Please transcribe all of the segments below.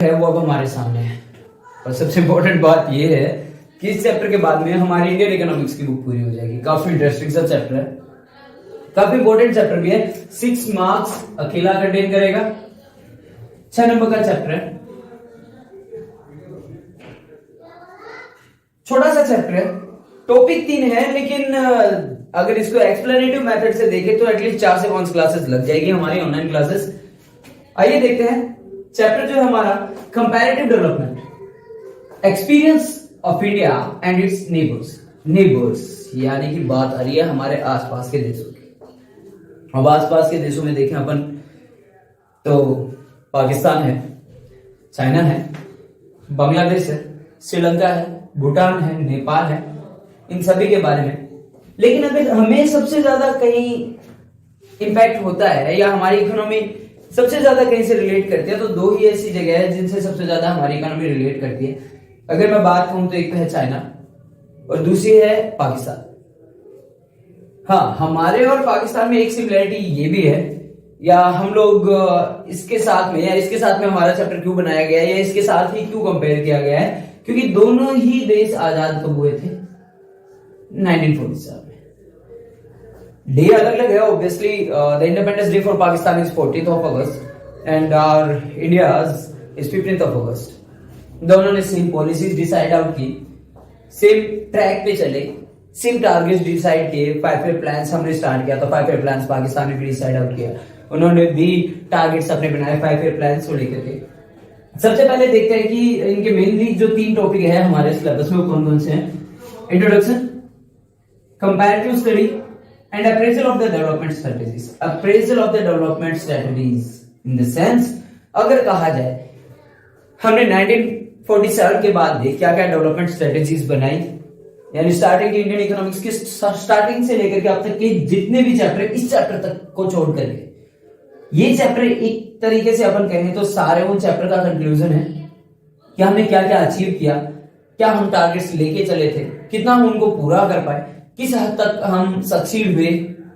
है वो अब हमारे सामने है। और सबसे इम्पोर्टेंट बात ये है कि इस चैप्टर के बाद में हमारी इंडियन इकोनॉमिक्स की बुक पूरी हो जाएगी। काफी इंटरेस्टिंग सा चैप्टर है, काफी इंपॉर्टेंट चैप्टर भी है। 6 मार्क्स अकेला कंटेन करेगा। 6 नंबर का चैप्टर है, छोटा सा चैप्टर है, टॉपिक 3 है, लेकिन अगर इसको एक्सप्लेनेटिव मेथड से देखें तो एटलीस्ट 4 से 5 क्लासेस लग जाएगी हमारी ऑनलाइन क्लासेस। आइए देखते हैं चैप्टर जो है हमारा comparative development experience of India and its neighbours यानी कि बात आ रही है हमारे आसपास के देशों की। अब आसपास के देशों में देखें अपन तो पाकिस्तान है, चाइना है, बांग्लादेश है, श्रीलंका है, भूटान है, नेपाल है, इन सभी के बारे में। लेकिन अगर हमें सबसे ज्यादा कहीं इंपैक्ट होता है या हमारी इकोनॉमी सबसे ज्यादा कहीं से रिलेट करती है तो 2 ही ऐसी जगह है जिनसे सबसे ज्यादा हमारी इकोनॉमी रिलेट करती है। अगर मैं बात कहूं तो एक तो है चाइना और दूसरी है पाकिस्तान। हाँ, हमारे और पाकिस्तान में एक सिमिलरिटी ये भी है, या हम लोग इसके साथ में हमारा चैप्टर क्यों बनाया गया है या इसके साथ ही क्यों कंपेयर किया गया है, क्योंकि दोनों ही देश आजाद कब हुए थे? 1947 में। डे अलग अलग है obviously. The independence day for Pakistan is 14th of August and our India's is 15th of August। दोनों ने सेम पॉलिसीज डिसाइड आउट की, सेम ट्रैक पे चले, सेम टारगेट्स डिसाइड किए। 5 प्लान्स हमने स्टार्ट किया तो 5 प्लान्स पाकिस्तान ने भी डिसाइड आउट किया, उन्होंने भी टारगेट्स अपने बनाए 5 प्लान्स को लेकर के। सबसे पहले देखते हैं कि इनके मेनली जो 3 टॉपिक है हमारे सिलेबस में वो कौन कौन से हैं। Introduction, comparative study and appraisal of the development strategies. Appraisal of the development strategies in the sense, अगर कहा जाए हमने 1947 के बाद क्या क्या डेवलपमेंट स्ट्रेटजीज बनाई, यानी स्टार्टिंग की इंडियन इकोनॉमिक्स की स्टार्टिंग से लेकर के अब तक के जितने भी चैप्टर, इस चैप्टर तक को छोड़ करके ये चैप्टर एक तरीके से अपन कहें तो सारे उन चैप्टर का कंक्लूजन है कि हमने क्या क्या अचीव किया, क्या हम टारगेट्स लेके चले थे, कितना हम उनको पूरा कर पाए, किस हद तक हम सक्सीड हुए,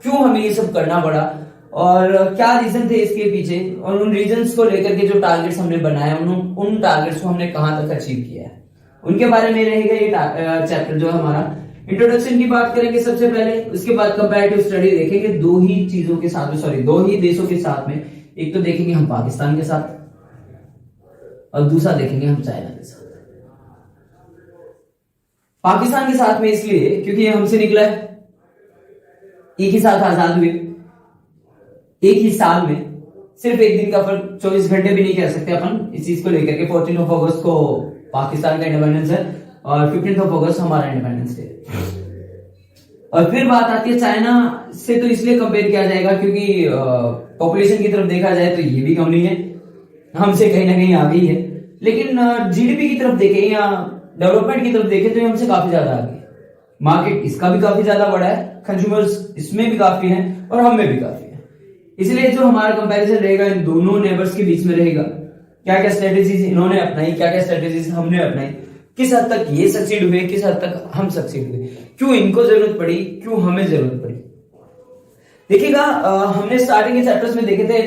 क्यों हमें ये सब करना पड़ा और क्या रीजन थे इसके पीछे, और उन रीजंस को लेकर के जो टारगेट्स हमने बनाए उन टारगेट्स को हमने कहां तक अचीव किया है, उनके बारे में रहेगा ये चैप्टर जो है हमारा। इंट्रोडक्शन की बात करेंगे सबसे पहले, उसके बाद कंपैरेटिव स्टडी देखेंगे 2 ही चीजों के साथ में, 2 ही देशों के साथ में। एक तो देखेंगे हम पाकिस्तान के साथ और दूसरा देखेंगे हम चाइना के साथ। पाकिस्तान के साथ में इसलिए क्योंकि ये हमसे निकला है, एक ही साथ आजाद हुए, एक ही साल में, सिर्फ एक दिन का फर्क, 24 घंटे भी नहीं कह सकते अपन इस चीज को लेकर के। 14th of August को पाकिस्तान का इंडिपेंडेंस है और 15th of August हमारा इंडिपेंडेंस डे। और फिर बात आती है चाइना से, तो इसलिए कंपेयर किया जाएगा क्योंकि पॉपुलेशन की तरफ देखा जाए तो ये भी कम नहीं है, हमसे कहीं ना कहीं आगे ही है। लेकिन जीडीपी की तरफ देखें या डेवलपमेंट की तरफ देखें तो ये हमसे काफी ज्यादा आगे है। मार्केट इसका भी काफी ज्यादा बड़ा है, कंज्यूमर्स इसमें भी काफी हैं और हम में भी काफी है। इसलिए जो हमारा कंपैरिजन रहेगा इन दोनों नेबर्स के बीच में रहेगा, क्या क्या स्ट्रेटेजीज इन्होंने अपनाई, क्या क्या स्ट्रेटेजीज हमने अपनाई, किस हद तक ये सक्सीड हुए, किस हद तक हम सक्सीड हुए, क्यों इनको जरूरत पड़ी, क्यों हमें जरूरत पड़ी। देखिएगा हमने स्टार्टिंग के चैप्टर्स में देखे थे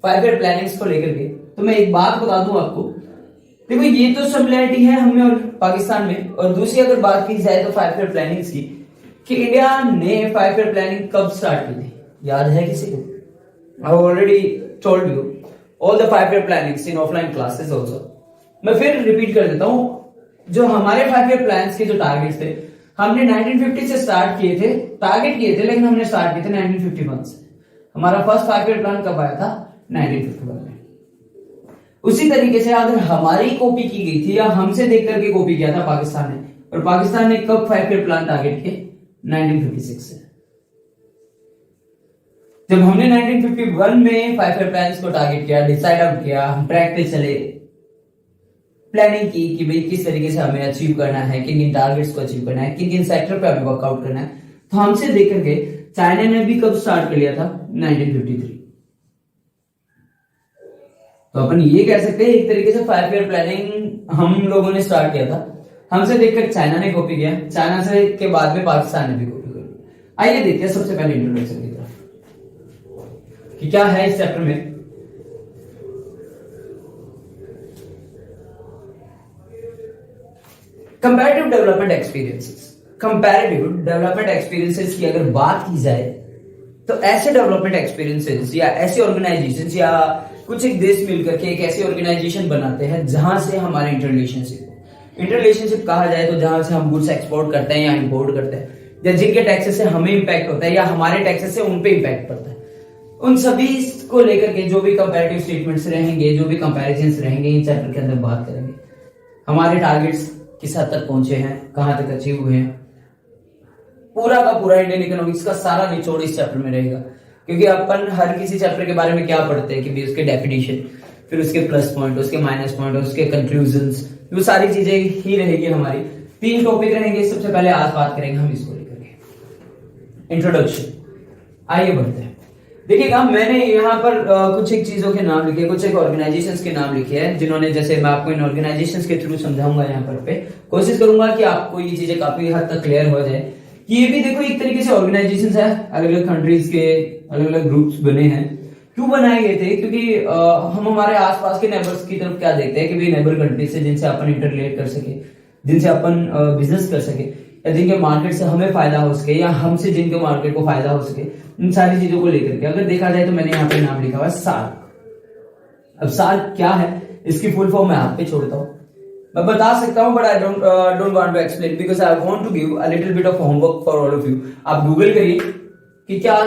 5 ईयर प्लानिंग्स को लेकर के। तो मैं एक बात बता दूं आपको, देखो ये तो सिमिलरिटी है हमें और पाकिस्तान में। और दूसरी अगर बात की जाए तो 5 ईयर प्लानिंग्स की, कि इंडिया ने 5 ईयर प्लानिंग कब स्टार्ट की थी, याद है किसी को? I already told you all the 5 year plannings in offline classes also. मैं फिर रिपीट कर देता हूं, जो हमारे 5 ईयर प्लान्स के जो टारगेट्स थे हमने 1950 से स्टार्ट किए थे, टारगेट किए थे, लेकिन हमने स्टार्ट किए थे 1951 से। हमारा फर्स्ट 5 ईयर प्लान कब आया था? 1951 में। उसी तरीके से अगर हमारी कॉपी की गई थी या हमसे देख करके कॉपी किया था पाकिस्तान ने, और पाकिस्तान ने कब 5 ईयर प्लान टारगेट किए? 1956 से। जब हमने 1951 में 5 ईयर प्लान्स को टारगेट किया, डिसाइड आउट किया, हम ट्रैक पे चले, प्लानिंग की कि भाई किस तरीके से हमें अचीव करना है, किन किन टारगेट्स को अचीव करना है, किन किन सेक्टर पे हमें वर्कआउट करना है, तो हमसे देख करके चाइना ने भी कब स्टार्ट कर लिया था? 1953। तो अपन ये कह सकते हैं एक तरीके से 5 ईयर प्लानिंग हम लोगों ने स्टार्ट किया था, हमसे देखकर चाइना ने कॉपी किया, चाइना से के बाद में पाकिस्तान ने भी कॉपी कर लिया। आइए देखते हैं सबसे पहले इंट्रोडक्शन की तरफ कि क्या है इस चैप्टर में। Comparative development experiences, comparative development experiences की अगर बात की जाए तो ऐसे डेवलपमेंट एक्सपीरियंसेस या ऐसे ऑर्गेनाइजेशंस या कुछ एक देश मिलकर के एक ऐसी ऑर्गेनाइजेशन बनाते हैं जहां से हमारे इंटररिलेशनशिप कहा जाए तो जहां से हम गुड्स एक्सपोर्ट करते हैं या इंपोर्ट करते हैं, या जिनके टैक्सेस से हमें इंपैक्ट होता है या हमारे टैक्सेस से उन पे इंपैक्ट पड़ता है, उन सभी को लेकर के जो भी कंपैरेटिव स्टेटमेंट्स रहेंगे, जो भी कंपैरिजंस रहेंगे, इन चैप्टर के अंदर बात करेंगे। हमारे टारगेट्स किस हद तक पहुंचे हैं, कहां तक अचीव हुए हैं, पूरा का पूरा इंडियन इकोनॉमिक्स का सारा निचोड़ इस चैप्टर में रहेगा। क्योंकि अपन हर किसी चैप्टर के बारे में क्या पढ़ते हैं कि भी उसके डेफिनेशन, फिर उसके प्लस पॉइंट, उसके माइनस पॉइंट, उसके कंक्लूजन्स, वो सारी चीजें ही रहेगी हमारी। 3 टॉपिक रहेंगे। सबसे पहले आज बात करेंगे हम इसको लेकर के इंट्रोडक्शन। आइए बढ़ते हैं। देखिएगा, मैंने यहाँ पर कुछ एक चीजों के नाम लिखे, कुछ एक ऑर्गेनाइजेशंस के नाम लिखे हैं जिन्होंने, जैसे मैं आपको इन ऑर्गेनाइजेशंस के थ्रू समझाऊंगा, यहाँ पर पे कोशिश करूंगा कि आपको ये चीजें काफी हद तक क्लियर हो जाए कि ये भी देखो एक तरीके से ऑर्गेनाइजेशंस है, अलग अलग कंट्रीज के अलग अलग ग्रुप्स बने हैं। क्यों बनाए गए थे? क्योंकि हम हमारे आसपास के नेबर्स की तरफ क्या देखते हैं कि भाई नेबर कंट्रीज से जिनसे अपन इंटरलेट कर सके, जिनसे अपन बिजनेस कर सके, या जिनके मार्केट से हमें फायदा हो सके, या हमसे जिनके मार्केट को फायदा हो सके, इन सारी चीजों को लेकर के अगर देखा जाए तो मैंने यहाँ पे नाम लिखा हुआ है सार्क। अब सार्क क्या है, इसकी फुल फॉर्म मैं आप पे छोड़ता हूँ। मैं बता सकता हूँ but I don't want to explain because I want to give a little bit of homework for all of you. आप गूगल करिए कि क्या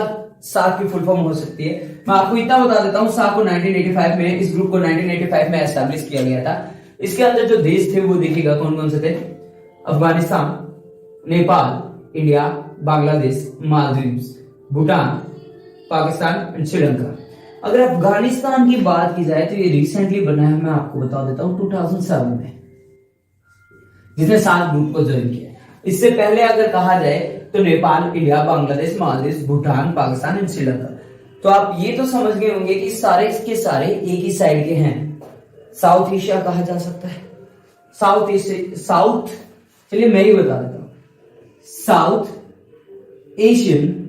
सार्क की फुल फॉर्म हो सकती है। मैं आपको इतना बता देता हूँ, सार्क को 1985 में, इस ग्रुप को 1985 में एस्टैब्लिश किया गया था। इसके अंदर जो देश थे वो देखिएगा कौन कौन से थे। Afghanistan, Nepal, India, Bangladesh, Maldives, Bhutan, Pakistan and Sri Lanka. अगर अफगानिस्तान की बात की जाए तो ये रिसेंटली बना है, मैं आपको बता देता हूं 2007 में, जिसने सार्क ग्रुप को ज्वाइन किया। इससे पहले अगर कहा जाए तो नेपाल, इंडिया, बांग्लादेश, मालदीव, भूटान, पाकिस्तान एंड श्रीलंका। तो आप ये तो समझ गए होंगे कि सारे इसके सारे एक ही साइड के हैं। साउथ एशिया कहा जा सकता है, साउथ, चलिए मैं ही बता देता हूं, साउथ एशियन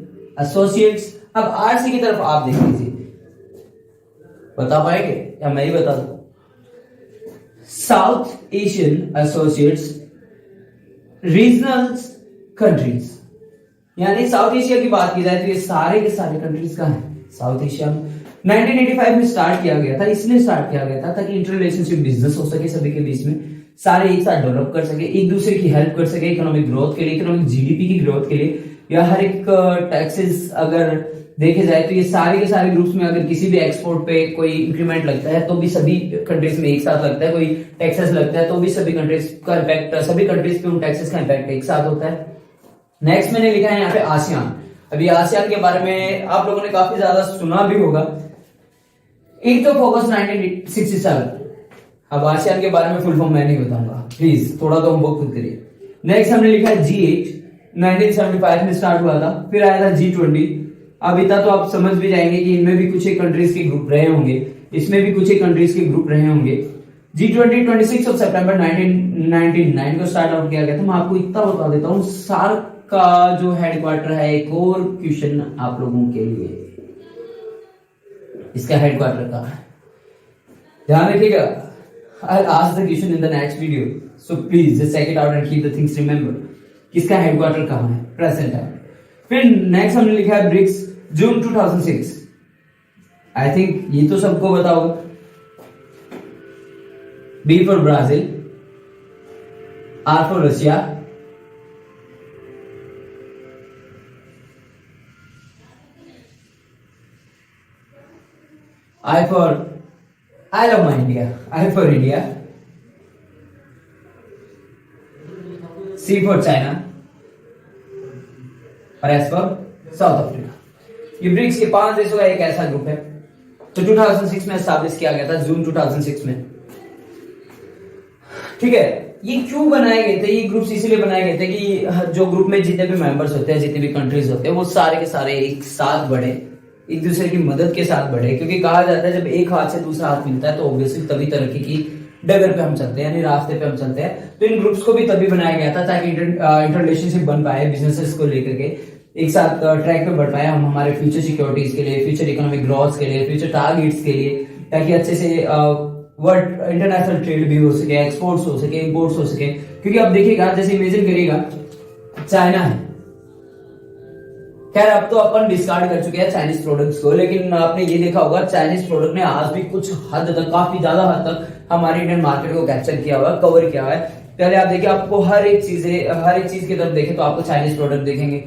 एसोसिएट्स। अब आरसी की तरफ आप देख लीजिए, बता पाएंगे या मैं ही बता दूं? South Asian associates regional countries, यानी साउथ एशिया की बात की जाए तो ये सारे के सारे कंट्रीज का है साउथ एशिया में। 1985 में स्टार्ट किया गया था, इसलिए स्टार्ट किया गया था ताकि इंटर रिलेशनशिप बिजनेस हो सके सभी के बीच में, सारे एक साथ डेवलप कर सके, एक दूसरे की हेल्प कर सके इकोनॉमिक ग्रोथ के लिए, इकोनॉमिक जीडीपी की ग्रोथ के लिए, या हर एक टैक्सेस अगर देखे जाए तो ये सारे के सारे ग्रुप्स में अगर किसी भी एक्सपोर्ट पे कोई इंक्रीमेंट लगता है तो भी सभी कंट्रीज में एक साथ लगता है, कोई टैक्सेस लगता है तो भी सभी कंट्रीज का इम्पैक्ट, सभी कंट्रीज पे उन टैक्सेस का इम्पैक्ट एक साथ होता है। नेक्स्ट मैंने लिखा है यहाँ पे आसियान। अभी आसियान के बारे में आप लोगों ने काफी ज्यादा सुना भी होगा। एक तो फोकस 1967। अब आसियान के बारे में फुल फॉर्म मैं नहीं बताऊंगा, प्लीज थोड़ा तो होमवर्क खुद करिए। नेक्स्ट हमने लिखा है G8, 1975 में स्टार्ट हुआ था, फिर आया था G20। अब इतना तो आप समझ भी जाएंगे कि इनमें भी कुछ एक कंट्रीज के ग्रुप रहे होंगे, इसमें भी कुछ एक कंट्रीज के ग्रुप रहे होंगे। G20 26 सितंबर 1999 को स्टार्ट आउट किया गया था। मैं आपको इतना बता देता हूँ, सार्क का जो हेडक्वार्टर है, एक और क्वेश्चन आप लोगों के लिए, इसका हेडक्वार्टर कहाँ है ध्यान रखिएगा। I'll ask the question in the next video, so please just check it out and keep the things remember। किसका हेडक्वार्टर कहाँ है प्रेजेंट है। फिर नेक्स्ट हमने लिखा है ब्रिक्स, जून 2006। आई थिंक ये तो सबको पता होगा। B for Brazil, R for Russia, I love my India, I for India, C for China और S for साउथ अफ्रीका। ये ब्रिक्स के 5 देशों का एक ऐसा ग्रुप है तो 2006 में एस्टैब्लिश किया गया था, जून 2006 में। ठीक है, ये क्यों बनाए गए थे? ये ग्रुप्स इसलिए बनाए गए थे कि जो ग्रुप में जितने भी मेंबर्स होते हैं, जितने भी कंट्रीज होते हैं, वो सारे के सारे एक साथ बढ़े, एक दूसरे की मदद के साथ बढ़े। क्योंकि कहा जाता है जब एक हाथ से दूसरा हाथ मिलता है तो ऑब्वियसली तभी तरक्की की डगर पे हम चलते हैं, यानी रास्ते पे हम चलते हैं। तो इन ग्रुप्स को भी तभी बनाया गया था ताकि इंटर रिलेशनशिप बन पाए, बिजनेसेस को लेकर के एक साथ ट्रैक पे बढ़ पाए हम, हमारे फ्यूचर सिक्योरिटीज के लिए, फ्यूचर इकोनॉमिक ग्रोथ के लिए, फ्यूचर टारगेट्स के लिए, ताकि अच्छे से वर्ल्ड इंटरनेशनल ट्रेड भी हो सके, एक्सपोर्ट्स हो सके, इंपोर्ट्स हो सके। क्योंकि आप देखिएगा, जैसे इमेजिन करिएगा चाइना है, खैर अब तो अपन डिस्कार्ड कर चुके हैं चाइनीज प्रोडक्ट्स को, लेकिन आपने ये देखा होगा चाइनीज प्रोडक्ट ने आज भी कुछ हद तक, काफी ज्यादा हद तक हमारे इंडियन मार्केट को कैप्चर किया हुआ, कवर किया हुआ है। पहले आप देखिए, आपको हर एक चीज की तरफ देखें तो आपको चाइनीज प्रोडक्ट देखेंगे,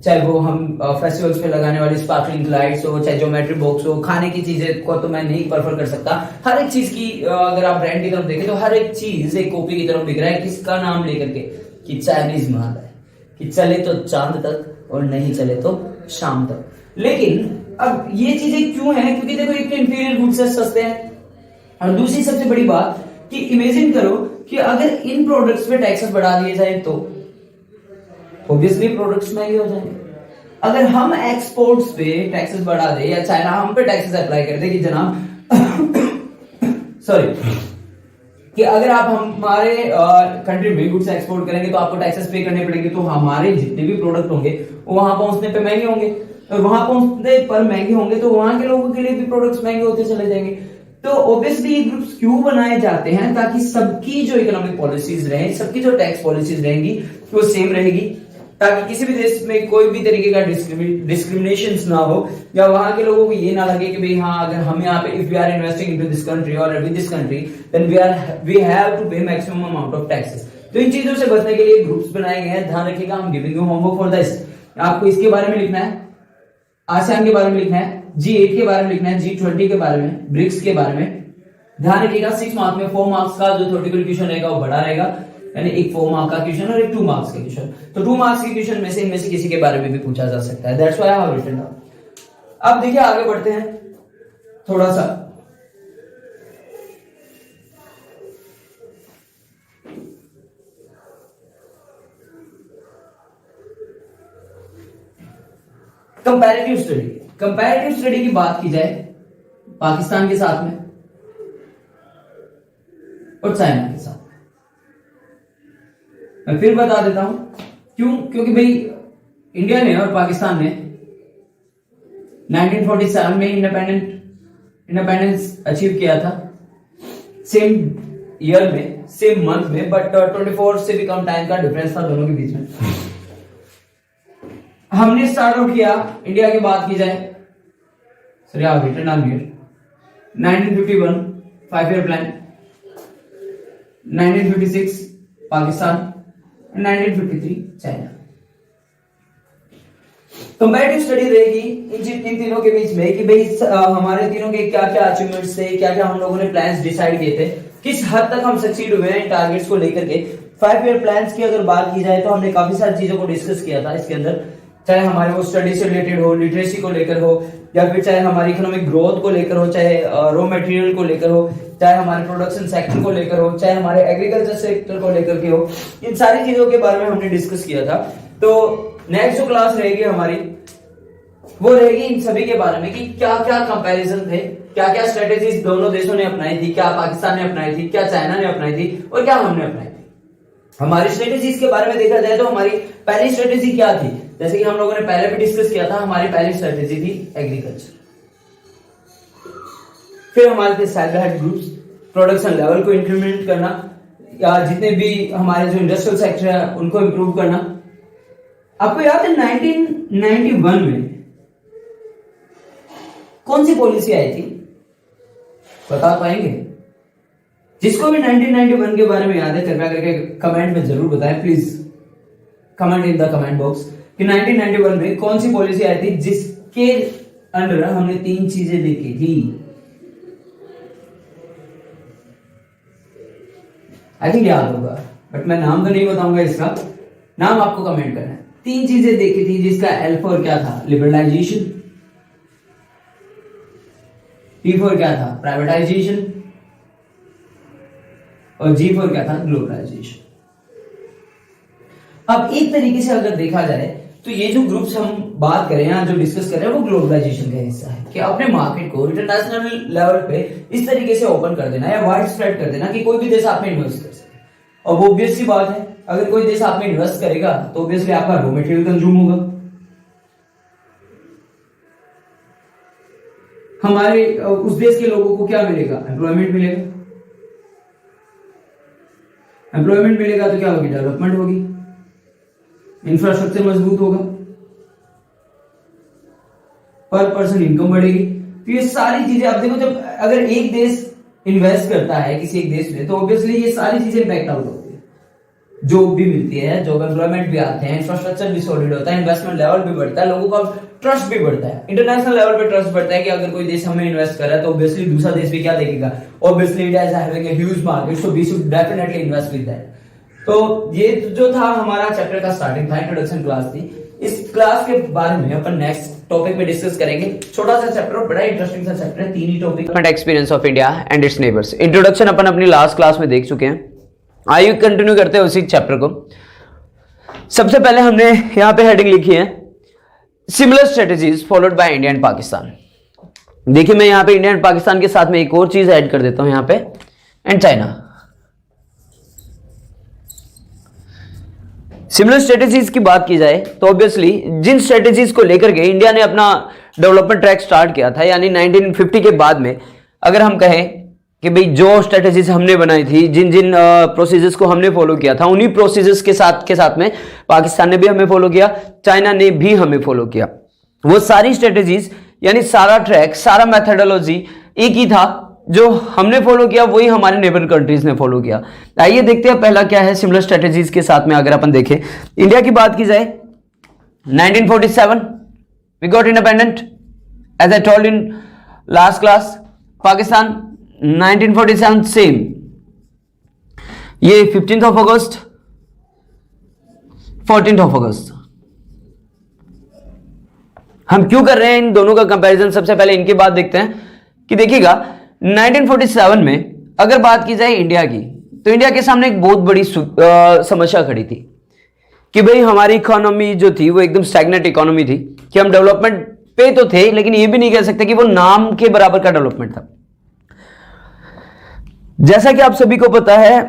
चाहे वो हम फेस्टिवल्स पे लगाने वाली स्पार्कलिंग लाइट्स हो, चाहे ज्योमेट्री बॉक्स हो, खाने की चीजें को तो मैं नहीं प्रेफर कर सकता। हर एक चीज की अगर आप ब्रांड की तरफ देखें तो हर एक चीज एक कॉपी की तरफ दिख रहा है, किसका नाम लेकर के, कि चाइनीज माल है, कि चले तो चांद तक और नहीं चले तो शाम तक। लेकिन अब ये चीजें क्यों है? क्योंकि देखो, एक तो इंफीरियर गुड्स है, सस्ते हैं, और दूसरी सबसे बड़ी बात कि इमेजिन करो कि अगर इन प्रोडक्ट्स पे टैक्सेस बढ़ा दिए जाए तो ऑब्वियसली प्रोडक्ट्स महंगे हो जाएंगे। अगर हम एक्सपोर्ट्स पे टैक्सेस बढ़ा दे या चाइना हम पे टैक्सेस अप्लाई कर दे कि जनाब सॉरी, कि अगर आप हमारे कंट्री में गुड्स एक्सपोर्ट करेंगे तो आपको टैक्सेस पे करने पड़ेंगे, तो हमारे जितने भी प्रोडक्ट होंगे वो वहां पहुंचने पे महंगे होंगे, और वहां पहुंचने पर महंगे होंगे तो वहां के लोगों के लिए भी प्रोडक्ट्स महंगे होते चले जाएंगे। तो ऑब्वियसली ये ग्रुप्स क्यों बनाए जाते हैं? ताकि सबकी जो इकोनॉमिक पॉलिसीज रहे, सबकी जो टैक्स पॉलिसीज रहेंगी वो सेम रहेगी, ताकि किसी भी देश में कोई भी तरीके का डिस्क्रिमिनेशन ना हो, या वहां के लोगों को ये ना लगे कि भाई हाँ, अगर हम यहाँ पे if we are investing into this country और with this country then we have to pay maximum amount of taxes. तो इन चीजों से बचने के लिए ग्रुप्स बनाए गए हैं। ध्यान रखिएगा, हम giving you homework for this. आपको इसके बारे में लिखना है, आसियान के बारे में लिखना है, G8 के बारे में लिखना है, G20 के बारे में, ब्रिक्स के बारे में। ध्यान रखिएगा 6 मार्क्स में 4 मार्क्स का जो थ्योरेटिकल क्वेश्चन रहेगा वो बड़ा रहेगा, यानी एक 4 मार्क्स का क्वेश्चन और एक 2 मार्क्स का क्वेश्चन। तो 2 मार्क्स के क्वेश्चन में से इनमें से किसी के बारे में भी पूछा जा सकता है। That's why I have written down. अब देखिए आगे बढ़ते हैं थोड़ा सा। कंपैरेटिव स्टडी की बात की जाए पाकिस्तान के साथ में और चाइना के साथ, मैं फिर बता देता हूं क्यों। क्योंकि भाई इंडिया ने और पाकिस्तान ने 1947 में इंडिपेंडेंस अचीव किया था, सेम ईयर में, सेम मंथ में, बट 24 से भी कम टाइम का डिफरेंस था दोनों के बीच में। हमने स्टार्ट आउट किया, इंडिया की बात की जाए, sorry I have written down here, 1951 5 year plan, 1956 Pakistan, 1953 China. Comparative study रहेगी इन तीनों के बीच में कि भाई हमारे तीनों के क्या क्या अचीवमेंट्स थे, क्या क्या हम लोगों ने प्लान्स डिसाइड किए थे, किस हद तक हम सक्सीड हुए हैं इन टारगेट्स को लेकर के। 5 ईयर प्लान्स की अगर बात की जाए तो हमने काफी सारी चीजों को डिस्कस किया था इसके अंदर, चाहे हमारे वो स्टडी से रिलेटेड हो, लिटरेसी को लेकर हो, या फिर चाहे हमारी इकोनॉमिक ग्रोथ को लेकर हो, चाहे रॉ मटेरियल को लेकर हो, चाहे हमारे प्रोडक्शन सेक्टर को लेकर हो, चाहे हमारे एग्रीकल्चर सेक्टर को लेकर के हो, इन सारी चीजों के बारे में हमने डिस्कस किया था। तो नेक्स्ट जो क्लास रहेगी हमारी वो रहेगी इन सभी के बारे में कि क्या क्या कंपैरिजन थे, क्या क्या स्ट्रेटेजीज दोनों देशों ने अपनाई थी, क्या पाकिस्तान ने अपनाई थी, क्या चाइना ने अपनाई थी और क्या हमने अपनाई थी। हमारी स्ट्रेटेजीज के बारे में देखा जाए तो हमारी पहली स्ट्रेटेजी क्या थी, जैसे कि हम लोगों ने पहले भी डिस्कस किया था, हमारी पहली स्ट्रेटेजी थी एग्रीकल्चर। फिर हमारे थे self help groups, production level को इंक्रीमेंट करना, या जितने भी हमारे जो इंडस्ट्रियल सेक्टर है उनको इंप्रूव करना। आपको याद है 1991 में कौन सी पॉलिसी आई थी, बता पाएंगे? जिसको भी 1991 के बारे में याद है कृपया करके कमेंट में जरूर बताएं, please comment in the comment box कि 1991 में कौन सी पॉलिसी आई थी जिसके अंडर हमने 3 चीजें देखी थी। आई थिंक याद होगा, बट मैं नाम तो नहीं बताऊंगा, इसका नाम आपको कमेंट करना है। 3 चीजें देखी थी जिसका L फॉर क्या था, लिबरलाइजेशन, P फॉर क्या था, प्राइवेटाइजेशन, और G फॉर क्या था, ग्लोबलाइजेशन। अब एक तरीके से अगर देखा जाए तो ये जो ग्रुप्स हम बात कर रहे हैं, जो डिस्कस कर रहे हैं, वो ग्लोबलाइजेशन का हिस्सा है कि अपने मार्केट को इंटरनेशनल लेवल पे इस तरीके से ओपन कर देना या वाइड स्प्रेड कर देना कि कोई भी देश आप में इन्वेस्ट कर सके। और वो ऑब्वियस सी बात है, अगर कोई देश आप में इन्वेस्ट करेगा तो ऑब्वियसली आपका रॉ मटेरियल कंज्यूम होगा, हमारे उस देश के लोगों को क्या मिलेगा, एम्प्लॉयमेंट मिलेगा, एम्प्लॉयमेंट मिलेगा तो क्या होगी, डेवलपमेंट होगी, इंफ्रास्ट्रक्चर मजबूत होगा, पर पर्सन इनकम बढ़ेगी। तो ये सारी चीजें आप देखो, जब अगर एक देश इन्वेस्ट करता है किसी एक देश में तो ऑब्वियसली ये सारी चीजें इम्पैक्ट आउट होती है, जॉब भी मिलती है, जॉब एम्प्लॉयमेंट भी आते हैं, इंफ्रास्ट्रक्चर भी सॉलिड होता है, इन्वेस्टमेंट लेवल भी बढ़ता है, लोगों का ट्रस्ट भी बढ़ता है, इंटरनेशनल लेवल पे ट्रस्ट बढ़ता है कि अगर कोई देश हमें इन्वेस्ट कर रहा है तो ऑब्वियसली दूसरा देश भी क्या देखेगा, obviously India is having a huge market so we should definitely invest with that. तो ये जो था हमारा चैप्टर का स्टार्टिंग था, इंट्रोडक्शन क्लास थी। इस क्लास के बारे में अपन नेक्स्ट टॉपिक पे डिस्कस करेंगे। छोटा सा चैप्टर और बड़ा इंटरेस्टिंग सा चैप्टर है, 3 ही topic. Experience of India and its neighbours. Introduction अपन अपनी लास्ट क्लास में देख चुके हैं, आइए कंटिन्यू करते हैं उसी चैप्टर को। सबसे पहले हमने यहां पे हेडिंग लिखी है similar strategies followed by India and Pakistan. देखिए मैं यहां पे इंडिया एंड पाकिस्तान के साथ में एक और चीज ऐड कर देता हूं यहां पे, एंड चाइना। सिमिलर स्ट्रेटेजीज की बात की जाए तो ऑब्वियसली जिन स्ट्रेटेजीज को लेकर के इंडिया ने अपना डेवलपमेंट ट्रैक स्टार्ट किया था, यानी 1950 के बाद में अगर हम कहें कि भाई जो स्ट्रेटेजीज हमने बनाई थी, जिन जिन प्रोसीजर्स को हमने फॉलो किया था, उन्हीं प्रोसीजर्स के साथ में पाकिस्तान ने भी हमें फॉलो किया, चाइना ने भी हमें फॉलो किया। वो सारी स्ट्रेटेजीज यानी सारा ट्रैक, सारा मेथडोलॉजी एक ही था, जो हमने फॉलो किया वही हमारे नेबर कंट्रीज ने फॉलो किया। आइए देखते हैं पहला क्या है सिमिलर स्ट्रेटेजीज के साथ में। अगर अपन देखें इंडिया की बात की जाए, 1947 we got independent as I told in last class. Pakistan 1947 same, ये 15th of August, 14th of अगस्त। हम क्यों कर रहे हैं इन दोनों का कंपैरिजन, सबसे पहले इनकी बात देखते हैं कि देखिएगा 1947 में अगर बात की जाए इंडिया की, तो इंडिया के सामने एक बहुत बड़ी समस्या खड़ी थी कि भाई हमारी इकोनॉमी जो थी वो एकदम स्टैग्नेंट इकोनॉमी थी, कि हम डेवलपमेंट पे तो थे लेकिन ये भी नहीं कह सकते कि वो नाम के बराबर का डेवलपमेंट था। जैसा कि आप सभी को पता है,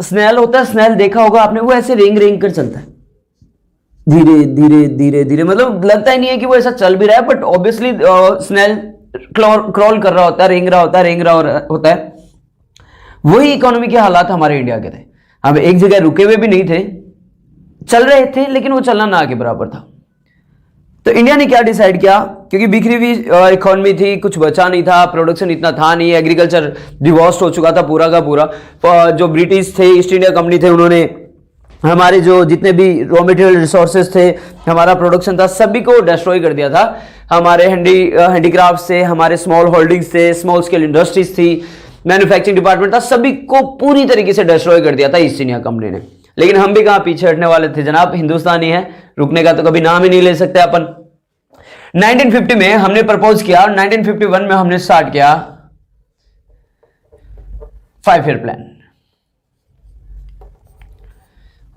स्नेल होता है, स्नेल देखा होगा आपने, वो ऐसे रेंग रेंग कर चलता है, धीरे धीरे धीरे धीरे, मतलब लगता ही नहीं है कि वो ऐसा चल भी रहा है, बट ऑब्वियसली स्नेल क्रॉल कर रहा होता है, रेंग रहा होता है, रेंग रहा होता है। वही इकोनॉमी के हालात हमारे इंडिया के थे। हम एक जगह रुके हुए भी नहीं थे, चल रहे थे, लेकिन वो चलना ना के बराबर था। तो इंडिया ने क्या डिसाइड किया, क्योंकि बिखरी हुई इकोनॉमी थी, कुछ बचा नहीं था, प्रोडक्शन इतना था नहीं, एग्रीकल्चर डिवॉस्ट हो चुका था पूरा का पूरा। जो ब्रिटिश थे, ईस्ट इंडिया कंपनी थे, उन्होंने हमारे जो जितने भी रॉ मटेरियल रिसोर्सेज थे, हमारा प्रोडक्शन था, सभी को डिस्ट्रॉय कर दिया था। हमारे हैंडीक्राफ्ट थे, हमारे स्मॉल होल्डिंग्स थे, स्मॉल स्केल इंडस्ट्रीज थी, मैन्युफैक्चरिंग डिपार्टमेंट था, सभी को पूरी तरीके से डिस्ट्रॉय कर दिया था ईस्ट इंडिया कंपनी ने। लेकिन हम भी कहां पीछे हटने वाले थे जनाब, हिंदुस्तानी है, रुकने का तो कभी नाम ही नहीं ले सकते अपन। 1950 में हमने प्रपोज किया और 1951 में हमने स्टार्ट किया 5 ईयर प्लान।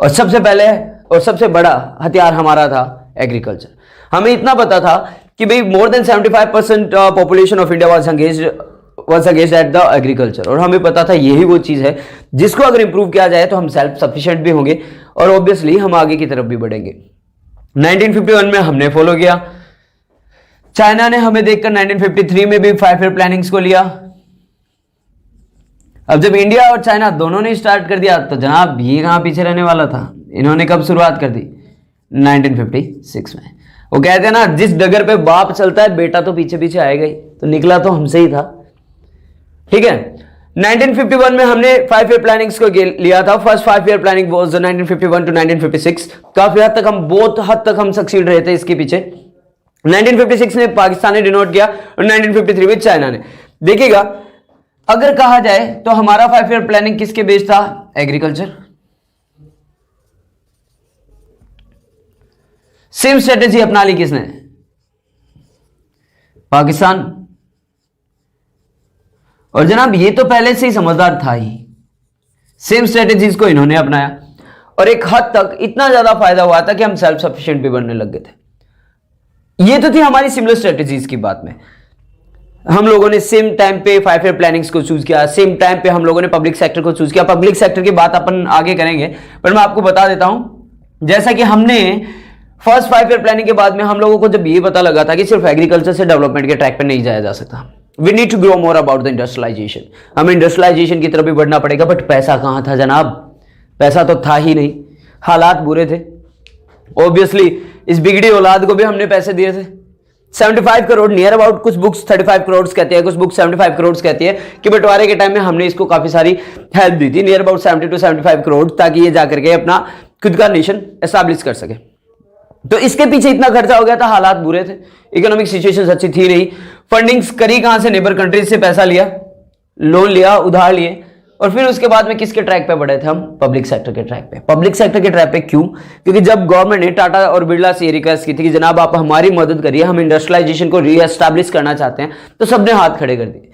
और सबसे पहले और सबसे बड़ा हथियार हमारा था एग्रीकल्चर। हमें इतना पता था कि भाई more than 75% population of India was against at the agriculture, और हमें पता था यही वो चीज है जिसको अगर इंप्रूव किया जाए तो हम सेल्फ सफिशिएंट भी होंगे और ऑब्वियसली हम आगे की तरफ भी बढ़ेंगे। 1951 में हमने फॉलो किया, चाइना ने हमें देखकर 1953 में भी 5 ईयर प्लानिंग्स को लिया। अब जब इंडिया और चाइना दोनों ने स्टार्ट कर दिया तो जनाब ये कहां पीछे रहने वाला था। इन्होंने कब शुरुआत कर दी, 1956 में। वो कहते हैं ना, जिस डगर पे बाप चलता है बेटा तो पीछे पीछे आएगा ही, तो निकला तो हमसे ही था। ठीक है, 1951 में हमने 5 ईयर प्लानिंग्स को लिया था। First 5 year planning was 1951 to 1956। काफी हद तक हम बहुत हद तक हम सक्सीड रहे थे इसके पीछे। 1956 ने पाकिस्तान ने डिनोट किया और 1953 में चाइना ने। देखिएगा अगर कहा जाए तो हमारा 5 ईयर प्लानिंग किसके बेस था, एग्रीकल्चर। सेम स्ट्रेटेजी अपना ली किसने, पाकिस्तान। और जनाब ये तो पहले से ही समझदार था ही, सेम स्ट्रेटेजीज को इन्होंने अपनाया और एक हद तक इतना ज्यादा फायदा हुआ था कि हम सेल्फ सफिशिएंट भी बनने लग गए थे। ये तो थी हमारी सिमिलर स्ट्रेटेजीज की बात में। हम लोगों ने सेम टाइम पे 5 ईयर प्लानिंग्स को चूज किया, सेम टाइम पे हम लोगों ने पब्लिक सेक्टर को चूज किया। पब्लिक सेक्टर की बात अपन आगे करेंगे, पर मैं आपको बता देता हूं, जैसा कि हमने फर्स्ट 5 ईयर प्लानिंग के बाद में हम लोगों को जब ये पता लगा था कि सिर्फ एग्रीकल्चर से डेवलपमेंट के ट्रैक पे नहीं जाया जा सकता, we need to grow more about the industrialisation. हमें इंडस्ट्रियलाइजेशन की तरफ भी बढ़ना पड़ेगा, बट पैसा कहां था जनाब, पैसा तो था ही नहीं, हालात बुरे थे। ऑब्वियसली इस बिगड़ी औलाद को भी हमने पैसे दिए थे 75 करोड़ नियर अबाउट, कुछ बुक्स 35 करोड़ कहते हैं, कुछ बुक्स 75 करोड़ कहती है कि बंटवारे के टाइम में हमने इसको काफी सारी हेल्प दी थी, नियर अबाउट 70 to 75 करोड़, ताकि ये जाकर के अपना खुद का नेशन एस्टैब्लिश कर सके। तो इसके पीछे इतना खर्चा हो गया था, हालात बुरे थे, इकोनॉमिक सिचुएशन अच्छी थी नहीं। फंडिंग्स करी कहां से? नेबर कंट्रीज से पैसा लिया, लोन लिया, उधार लिए, और फिर उसके बाद में किसके ट्रैक पे बढ़े थे हम? पब्लिक सेक्टर के ट्रैक पे। पब्लिक सेक्टर के ट्रैक पे क्यों? क्योंकि जब गवर्नमेंट ने टाटा और बिरला से ये रिक्वेस्ट की थी कि जनाब आप हमारी मदद करिए, हम इंडस्ट्रियलाइजेशन को रीएस्टैब्लिश करना चाहते हैं, तो सबने हाथ खड़े कर दिए।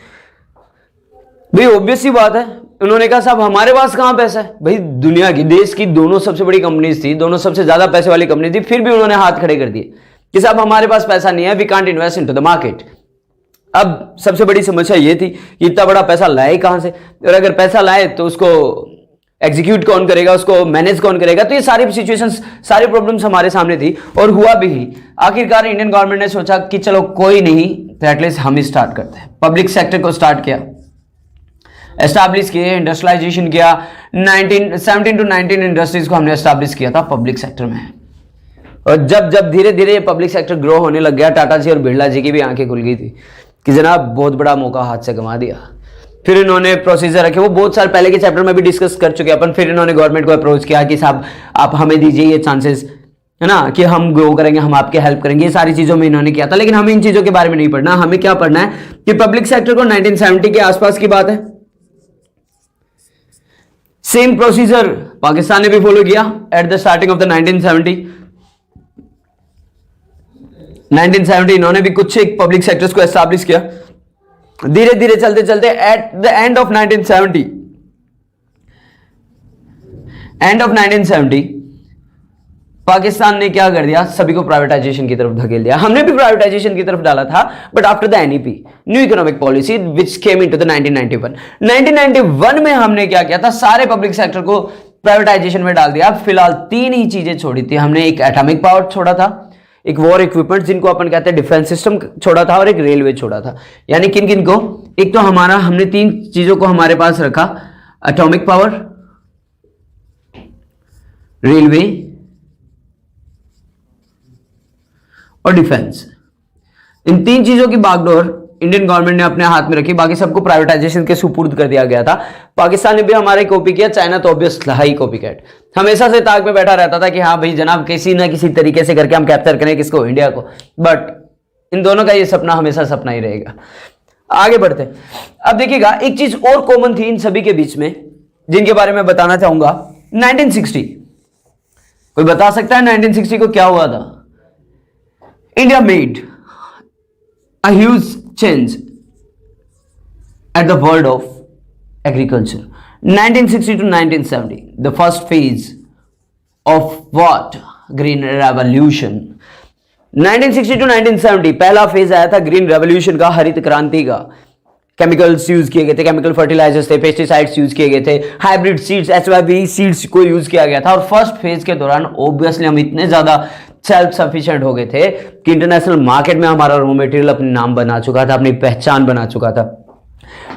भाई ऑब्वियस सी बात है, उन्होंने कहा साहब हमारे पास कहां पैसा है? भाई दुनिया की, देश की दोनों सबसे बड़ी कंपनीज थी, दोनों सबसे ज्यादा पैसे वाली कंपनी थी, फिर भी उन्होंने हाथ खड़े कर दिए कि साहब हमारे पास पैसा नहीं है, we can't invest into the market. अब सबसे बड़ी समस्या ये थी कि इतना बड़ा पैसा लाए कहां से, और अगर पैसा लाए तो उसको एग्जीक्यूट कौन करेगा, उसको मैनेज कौन करेगा? तो ये सारी सिचुएशंस, सारी प्रॉब्लम्स हमारे सामने थी, और हुआ भी ही। आखिरकार इंडियन गवर्नमेंट ने सोचा कि चलो कोई नहीं, तो एटलीस्ट हम ही स्टार्ट करते हैं। पब्लिक सेक्टर को स्टार्ट किया, एस्टैब्लिश किए, इंडस्ट्रियलाइजेशन किया। 17 to 19 इंडस्ट्रीज को हमने एस्टैब्लिश किया था पब्लिक सेक्टर में। और जब जब धीरे धीरे पब्लिक सेक्टर ग्रो होने लग गया, टाटा जी और बिरला जी की भी आंखें खुल गई थी कि जनाब बहुत बड़ा मौका हाथ से गंवा दिया। फिर इन्होंने प्रोसीजर रखे, वो बहुत साल पहले के चैप्टर में भी डिस्कस कर चुके अपन। फिर इन्होंने गवर्नमेंट को अप्रोच किया कि साहब आप हमें दीजिए ये चांसेस, है ना, कि हम ग्रो करेंगे, हम आपके हेल्प करेंगे। ये सारी चीजों में इन्होंने किया था, लेकिन हमें इन चीजों के बारे में नहीं पढ़ना। हमें क्या पढ़ना है कि पब्लिक सेक्टर को 1970 के आसपास की बात है, सेम प्रोसीजर पाकिस्तान ने भी फॉलो किया eight the starting of the 1970 इन्होंने भी कुछ एक पब्लिक सेक्टर्स को एस्टैब्लिश किया। धीरे धीरे चलते चलते at the end of 1970 Pakistan ने क्या कर दिया? सभी को प्राइवेटाइजेशन की तरफ धकेल दिया। हमने भी प्राइवेटाइजेशन की तरफ डाला था, but after the NEP, new economic policy which came into the 1991 में हमने क्या किया था? सारे पब्लिक सेक्टर को प्राइवेटाइजेशन में डाल दिया। फिलहाल 3 ही चीजें छोड़ी थी हमने। एक एटॉमिक पावर छोड़ा था, एक वॉर इक्विपमेंट जिनको अपन कहते हैं डिफेंस सिस्टम छोड़ा था, और एक रेलवे छोड़ा था। यानी किन किन को? एक तो हमारा, हमने 3 चीजों को हमारे पास रखा, एटॉमिक पावर, रेलवे और डिफेंस। इन 3 चीजों की बागडोर इंडियन गवर्नमेंट ने अपने हाथ में रखी, बाकी सबको प्राइवेटाइजेशन के सुपुर्द कर दिया गया था। पाकिस्तान ने भी हमारे कॉपी किया, चाइना तो ऑब्वियस हाई कॉपी कैट, हमेशा से ताक में बैठा रहता था कि हाँ भाई जनाब किसी ना किसी तरीके से करके हम कैप्चर करें किसको? इंडिया को। बट इन दोनों का ये सपना हमेशा सपना ही रहेगा। आगे बढ़ते। अब देखिएगा, एक चीज और कॉमन थी इन सभी के बीच में, जिनके बारे में बताना चाहूंगा। 1960, कोई बता सकता है 1960 को क्या हुआ था? India made a huge change at the world of agriculture. 1960 to 1970, the first phase of what? Green Revolution. 1960 to 1970 पहला फेज आया था ग्रीन रेवोल्यूशन का, हरित क्रांति का। केमिकल्स यूज किए गए थे, केमिकल फर्टिलाइजर्स थे, पेस्टिसाइड्स यूज किए गए थे, हाइब्रिड सीड्स, HYB सीड्स को यूज किया गया था। और फर्स्ट फेज के दौरान ऑब्वियसली हम इतने ज्यादा सेल्फ सफिशिएंट हो गए थे कि इंटरनेशनल मार्केट में हमारा रॉ मटेरियल अपने नाम बना चुका था, अपनी पहचान बना चुका था।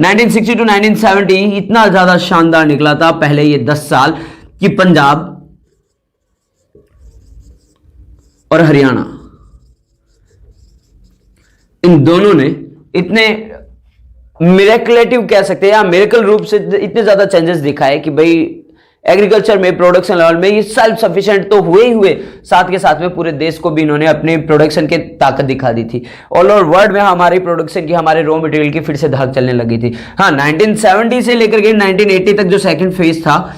1960 टू 1970 इतना ज्यादा शानदार निकला था पहले ये 10 साल कि पंजाब और हरियाणा, इन दोनों ने इतने मिरेकलेटिव कह सकते हैं या मिरेकल रूप से इतने ज्यादा चेंजेस दिखाए कि भाई एग्रीकल्चर में, प्रोडक्शन लेवल में ये सेल्फ सफिशिएंट तो हुए ही हुए, साथ के साथ में पूरे देश को भी इन्होंने अपनी प्रोडक्शन की ताकत दिखा दी थी। ऑल ओवर वर्ल्ड में हमारी प्रोडक्शन की, हमारे रॉ मटेरियल की फिर से धाक चलने लगी थी। हाँ, 1970 से लेकर के 1980 तक जो सेकंड फेज था,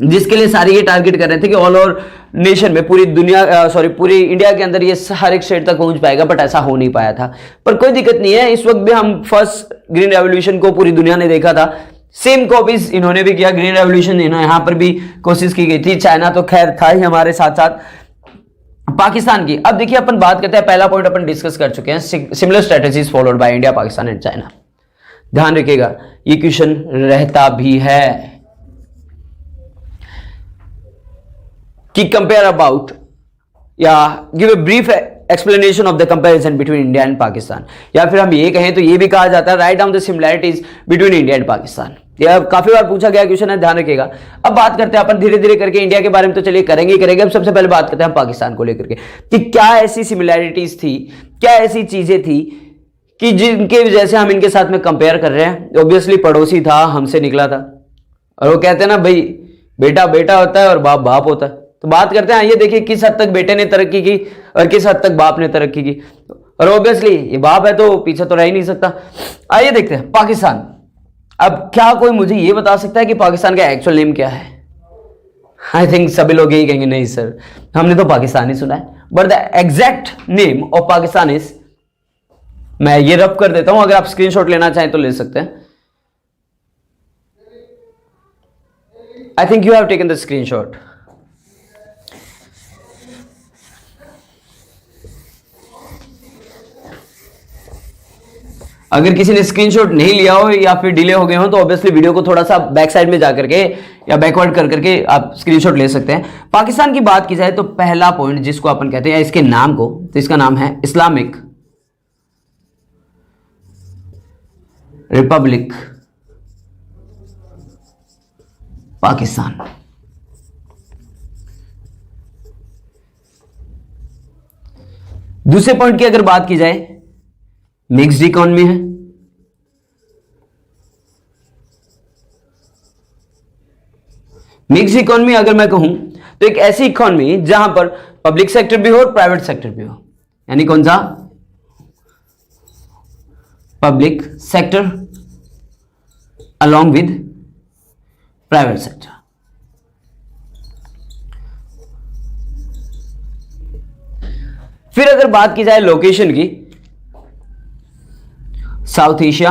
जिसके लिए सारे ये टारगेट कर रहे थे कि ऑल ओवर नेशन में, पूरी दुनिया पूरी इंडिया के अंदर ये हर एक स्टेट तक पहुंच पाएगा, बट ऐसा हो नहीं पाया था। पर कोई दिक्कत नहीं है, इस वक्त भी हम फर्स्ट ग्रीन रेवोल्यूशन को पूरी दुनिया ने देखा था। सेम कॉपीज इन्होंने भी किया, ग्रीन रेवोल्यूशन यहां पर भी कोशिश की गई थी। चाइना तो खैर था ही हमारे साथ साथ पाकिस्तान की। अब देखिए अपन बात करते हैं, पहला पॉइंट अपन डिस्कस कर चुके हैं, similar strategies followed by India, Pakistan and China. ध्यान रखिएगा ये क्वेश्चन रहता भी है कि कंपेयर अबाउट या give a brief explanation of the comparison between India and Pakistan, या फिर हम ये कहें तो ये भी कहा जाता है write down the similarities between India and Pakistan. यह काफी बार पूछा गया क्वेश्चन है, ध्यान रखिएगा। अब बात करते हैं अपन धीरे धीरे करके इंडिया के बारे में, तो चलिए करेंगे ही करेंगे। अब सबसे पहले बात करते हैं पाकिस्तान को लेकर के कि क्या ऐसी सिमिलैरिटीज थी, क्या ऐसी चीजें थी कि जिनके वजह से हम इनके साथ में कंपेयर कर रहे हैं। ऑब्वियसली पड़ोसी था, हमसे निकला था, और वो कहते हैं ना भाई बेटा बेटा होता है और बाप बाप होता है। तो बात करते हैं, ये देखिए किस हद तक बेटे ने तरक्की की और किस हद तक बाप ने तरक्की की। और ऑब्वियसली ये बाप है तो पीछे तो रह ही नहीं सकता। आइए देखते हैं पाकिस्तान। अब क्या कोई मुझे ये बता सकता है कि पाकिस्तान का एक्चुअल नेम क्या है? आई थिंक सभी लोग यही कहेंगे नहीं सर, हमने तो पाकिस्तान ही सुना है। But the exact name of Pakistan is, मैं ये रफ कर देता हूं, अगर आप स्क्रीनशॉट लेना चाहें तो ले सकते हैं। I think you have taken the screenshot. अगर किसी ने स्क्रीनशॉट नहीं लिया हो या फिर डिले हो गए हो तो ऑब्वियसली वीडियो को थोड़ा सा बैक साइड में जाकर के या बैकवर्ड कर करके आप स्क्रीनशॉट ले सकते हैं। पाकिस्तान की बात की जाए तो पहला पॉइंट जिसको अपन कहते हैं इसके नाम को, तो इसका नाम है इस्लामिक रिपब्लिक पाकिस्तान। दूसरे पॉइंट की अगर बात की जाए, मिक्स्ड इकोनॉमी है। मिक्स्ड इकोनॉमी अगर मैं कहूं तो एक ऐसी इकोनॉमी जहां पर पब्लिक सेक्टर भी हो और प्राइवेट सेक्टर भी हो, यानी कौन सा? Public sector along with private sector. फिर अगर बात की जाए लोकेशन की, साउथ एशिया,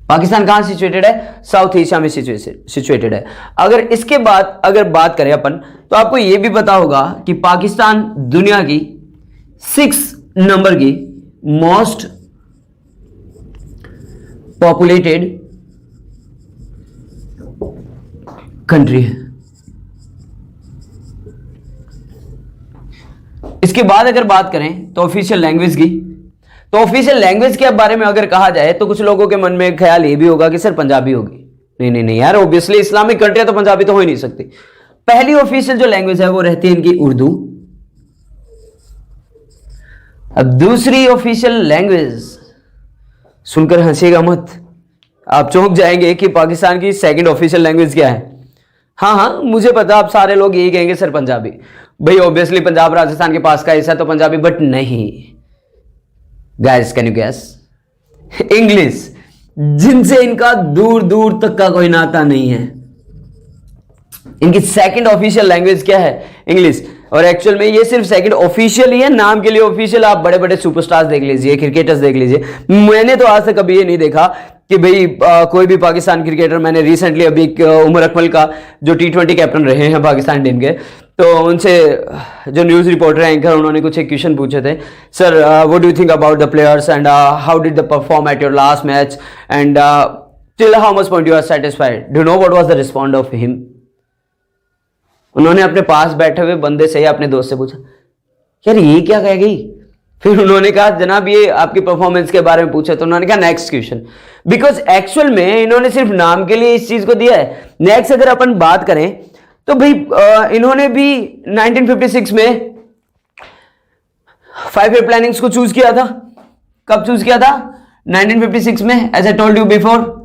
पाकिस्तान कहां सिचुएटेड है? साउथ एशिया में सिचुएटेड है। अगर इसके बाद अगर बात करें अपन, तो आपको यह भी पता होगा कि पाकिस्तान दुनिया की 6 नंबर की मोस्ट पॉपुलेटेड कंट्री है। इसके बाद अगर बात करें तो ऑफिशियल लैंग्वेज की, तो ऑफिशियल लैंग्वेज के बारे में अगर कहा जाए तो कुछ लोगों के मन में एक ख्याल ये भी होगा कि सर पंजाबी होगी। नहीं नहीं नहीं यार, ऑब्वियसली इस्लामिक कंट्री है तो पंजाबी तो हो ही नहीं सकती। पहली ऑफिशियल जो लैंग्वेज है वो रहती है इनकी उर्दू। अब दूसरी ऑफिशियल लैंग्वेज, सुनकर हंसिएगा मत, आप चौंक जाएंगे कि पाकिस्तान की सेकंड ऑफिशियल लैंग्वेज क्या है। हाँ हाँ मुझे पता, आप सारे लोग यही कहेंगे सर पंजाबी। भाई ऑब्वियसली पंजाब राजस्थान के पास का हिस्सा तो पंजाबी, बट नहीं guys, can you gas? English, जिनसे इनका दूर दूर तक का कोई नाता नहीं है। इनकी सेकंड ऑफिशियल लैंग्वेज क्या है? इंग्लिश। और एक्चुअल में ये सिर्फ सेकंड ऑफिशियल ही है, नाम के लिए ऑफिशियल। आप बड़े बड़े सुपरस्टार्स देख लीजिए, क्रिकेटर्स देख लीजिए, मैंने तो आज तक कभी ये नहीं देखा कि भाई कोई भी पाकिस्तान क्रिकेटर, मैंने रिसेंटली अभी उमर अकमल का जो T20 कैप्टन रहे हैं पाकिस्तान टीम के, तो उनसे जो न्यूज रिपोर्टर एंकर, उन्होंने कुछ एक क्वेश्चन पूछे थे, sir what do you think about the players and how did the perform at your last match and till how much point you are satisfied, do you know what was the respond of him? उन्होंने अपने पास बैठे हुए बंदे से या अपने दोस्त से पूछा, यार ये क्या कह गई? फिर उन्होंने कहा जनाब ये आपकी परफॉर्मेंस के बारे में पूछा, तो उन्होंने कहा नेक्स्ट क्वेश्चन। बिकॉज एक्चुअल में इन्होंने सिर्फ नाम के लिए इस चीज को दिया है। नेक्स्ट अगर अपन बात करें तो भाई इन्होंने भी 1956 में 5 ईयर प्लानिंग्स को चूज किया था। कब चूज किया था? 1956 में, as I told you before.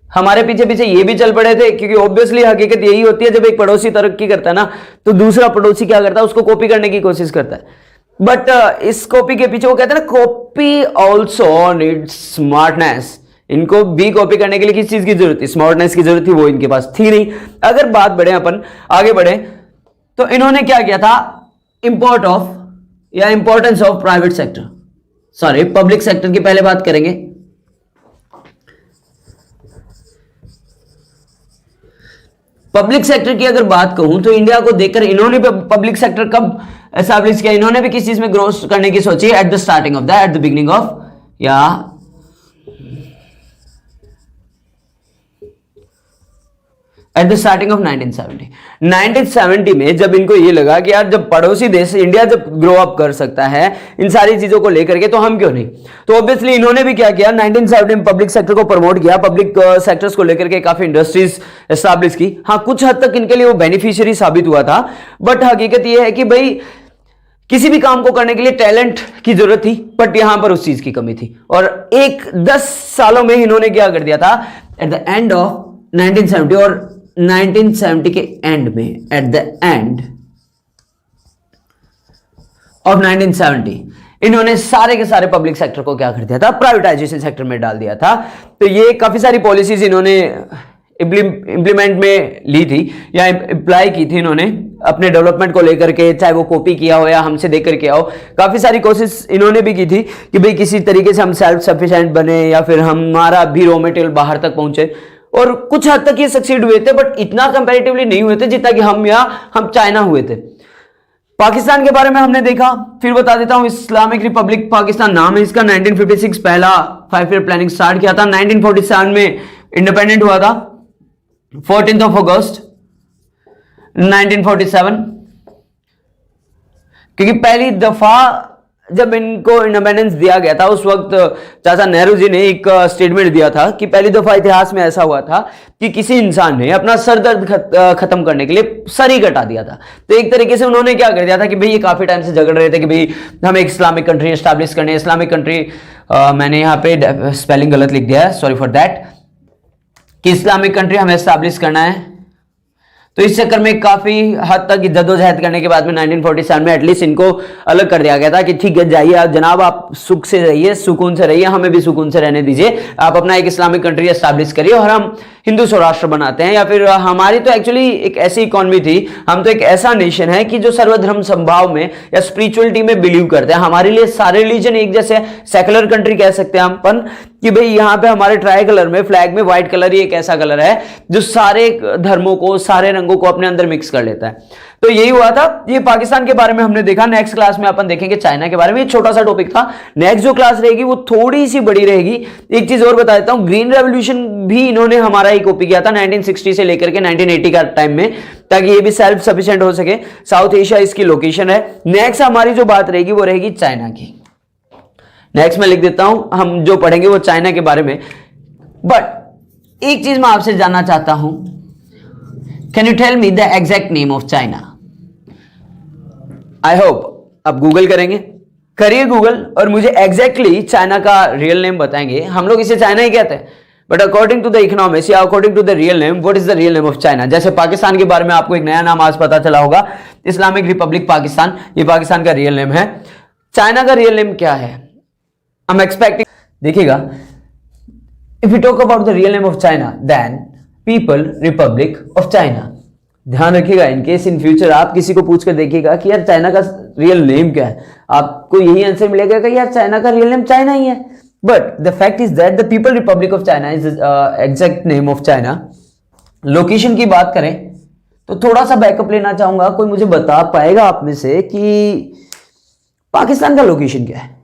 हमारे पीछे पीछे ये भी चल पड़े थे, क्योंकि ऑब्वियसली हकीकत यही होती है, जब एक पड़ोसी तरक्की करता है ना, तो दूसरा पड़ोसी क्या करता है? उसको कॉपी करने की कोशिश करता है। बट इस कॉपी के पीछे वो कहते हैं ना, कॉपी ऑल्सो नीड्स स्मार्टनेस। इनको भी कॉपी करने के लिए किस चीज की जरूरत थी? स्मार्टनेस की जरूरत थी, वो इनके पास थी नहीं। अगर बात बढ़े, अपन आगे बढ़े, तो इन्होंने क्या किया था? इंपोर्ट ऑफ या importance of private sector, sorry public sector की पहले बात करेंगे। पब्लिक सेक्टर की अगर बात कहूं तो इंडिया को देखकर इन्होंने भी पब्लिक सेक्टर कब एस्टैब्लिश किया? इन्होंने भी किस चीज में ग्रोथ करने की सोची? At the starting of the, at the beginning of, या एट द स्टार्टिंग ऑफ 1970 में जब इनको ये लगा कि यार जब पड़ोसी देश इंडिया जब ग्रो अप कर सकता है इन सारी चीजों को लेकर के, तो हम क्यों नहीं। तो ऑब्वियसली इन्होंने भी क्या किया, 1970 में पब्लिक सेक्टर को प्रमोट किया, पब्लिक सेक्टर्स को लेकर के काफी इंडस्ट्रीज एस्टैब्लिश की। हाँ, कुछ हद तक इनके लिए वो बेनिफिशियरी साबित हुआ था, बट हकीकत ये है कि भाई किसी भी काम को करने के लिए टैलेंट की जरूरत थी, बट यहां पर उस चीज की कमी थी। और 10 सालों में इन्होंने क्या कर दिया था, एट द एंड ऑफ 1970 और 1970 के एंड में, एट द एंड ऑफ 1970 इन्होंने सारे के सारे पब्लिक सेक्टर को क्या कर दिया था, प्राइवेटाइजेशन सेक्टर में डाल दिया था। तो ये काफी सारी पॉलिसीज इन्होंने इंप्लीमेंट में ली थी या अप्लाई की थी इन्होंने अपने डेवलपमेंट को लेकर के, चाहे वो कॉपी किया हो या हमसे देख करके आओ। काफी सारी कोशिश इन्होंने भी की थी कि भाई किसी तरीके से हम सेल्फ सफिशिएंट बने या फिर हमारा भी रॉ मटेरियल बाहर तक पहुंचे, और कुछ हद तक ये सक्सीड हुए थे, बट इतना कंपैरेटिवली नहीं हुए थे जितना कि हम चाइना हुए थे। पाकिस्तान के बारे में हमने देखा, फिर बता देता हूं, इस्लामिक रिपब्लिक पाकिस्तान नाम है इसका। 1956 पहला 5 ईयर प्लानिंग स्टार्ट किया था, 1947 में इंडिपेंडेंट हुआ था 14 अगस्त 1947, क्योंकि पहली दफा जब इनको इंडिपेंडेंस दिया गया था उस वक्त चाचा नेहरू जी ने एक स्टेटमेंट दिया था कि पहली दफा इतिहास में ऐसा हुआ था कि किसी इंसान ने अपना सर दर्द खत्म करने के लिए सर ही कटा दिया था। तो एक तरीके से उन्होंने क्या कर दिया था कि भाई ये काफी टाइम से झगड़ रहे थे कि भाई हमें एक इस्लामिक कंट्री एस्टैब्लिश करनी है। इस्लामिक कंट्री मैंने यहाँ पे स्पेलिंग गलत लिख दिया है, सॉरी फॉर दैट, कि इस्लामिक कंट्री हमें एस्टैब्लिश करना है। तो इस चक्कर में काफी हद तक जद्दोजहद करने के बाद में 1947 में एटलीस्ट इनको अलग कर दिया गया था कि ठीक है जाइए जनाब, आप सुख से रहिए, सुकून से रहिए, हमें भी सुकून से रहने दीजिए, आप अपना एक इस्लामिक कंट्री एस्टैब्लिश करिए और हम हिंदू स्वराष्ट्र बनाते हैं। या फिर हमारी तो एक्चुअली एक ऐसी इकोनॉमी थी, हम तो एक ऐसा नेशन है कि जो सर्वधर्म संभाव में या स्पिरिचुअलिटी में बिलीव करते हैं। हमारे लिए सारे रिलीजन एक जैसे, सेकुलर कंट्री कह सकते हैं हम अपन कि भाई यहाँ पे हमारे ट्राई कलर में फ्लैग में व्हाइट कलर ही एक ऐसा कलर है जो सारे धर्मों को, सारे रंगों को अपने अंदर मिक्स कर लेता है। तो यही हुआ था। ये पाकिस्तान के बारे में हमने देखा। नेक्स्ट क्लास में अपन देखेंगे चाइना के बारे में। ये छोटा सा टॉपिक था। नेक्स्ट जो क्लास रहेगी वो थोड़ी सी बड़ी रहेगी। एक चीज और बता देता हूं, ग्रीन रेवोल्यूशन भी इन्होंने हमारा ही कॉपी किया था 1960 से लेकर के 1980 का टाइम में, ताकि ये भी सेल्फ सफिशिएंट हो सके। साउथ एशिया इसकी लोकेशन है। नेक्स्ट हमारी जो बात रहेगी वो रहेगी चाइना की। नेक्स्ट मैं लिख देता हूं, हम जो पढ़ेंगे वो चाइना के बारे में। बट एक चीज मैं आपसे जानना चाहता हूं, can you tell me the exact name of China? I hope आप गूगल करेंगे, करिए गूगल और मुझे एग्जैक्टली चाइना का रियल नेम बताएंगे। हम लोग इसे चाइना ही कहते हैं, but according to the economics या according to the real name, what is the real name of China? जैसे पाकिस्तान के बारे में आपको एक नया नाम आज पता चला होगा, इस्लामिक रिपब्लिक पाकिस्तान, ये पाकिस्तान का रियल नेम है। चाइना का रियल नेम क्या है? I'm expecting, देखिएगा, if we talk about the real name of China, then People Republic of China। ध्यान रखिएगा, इन केस इन फ्यूचर आप किसी को पूछ कर देखिएगा कि यार चाइना का रियल नेम क्या है, आपको यही आंसर मिलेगा कि यार चाइना का रियल नेम चाइना ही है। But the fact is that the people Republic of China is exact name of China. Location की बात करें तो थोड़ा सा बैकअप लेना चाहूंगा। कोई मुझे बता पाएगा आप में से कि पाकिस्तान का लोकेशन क्या है?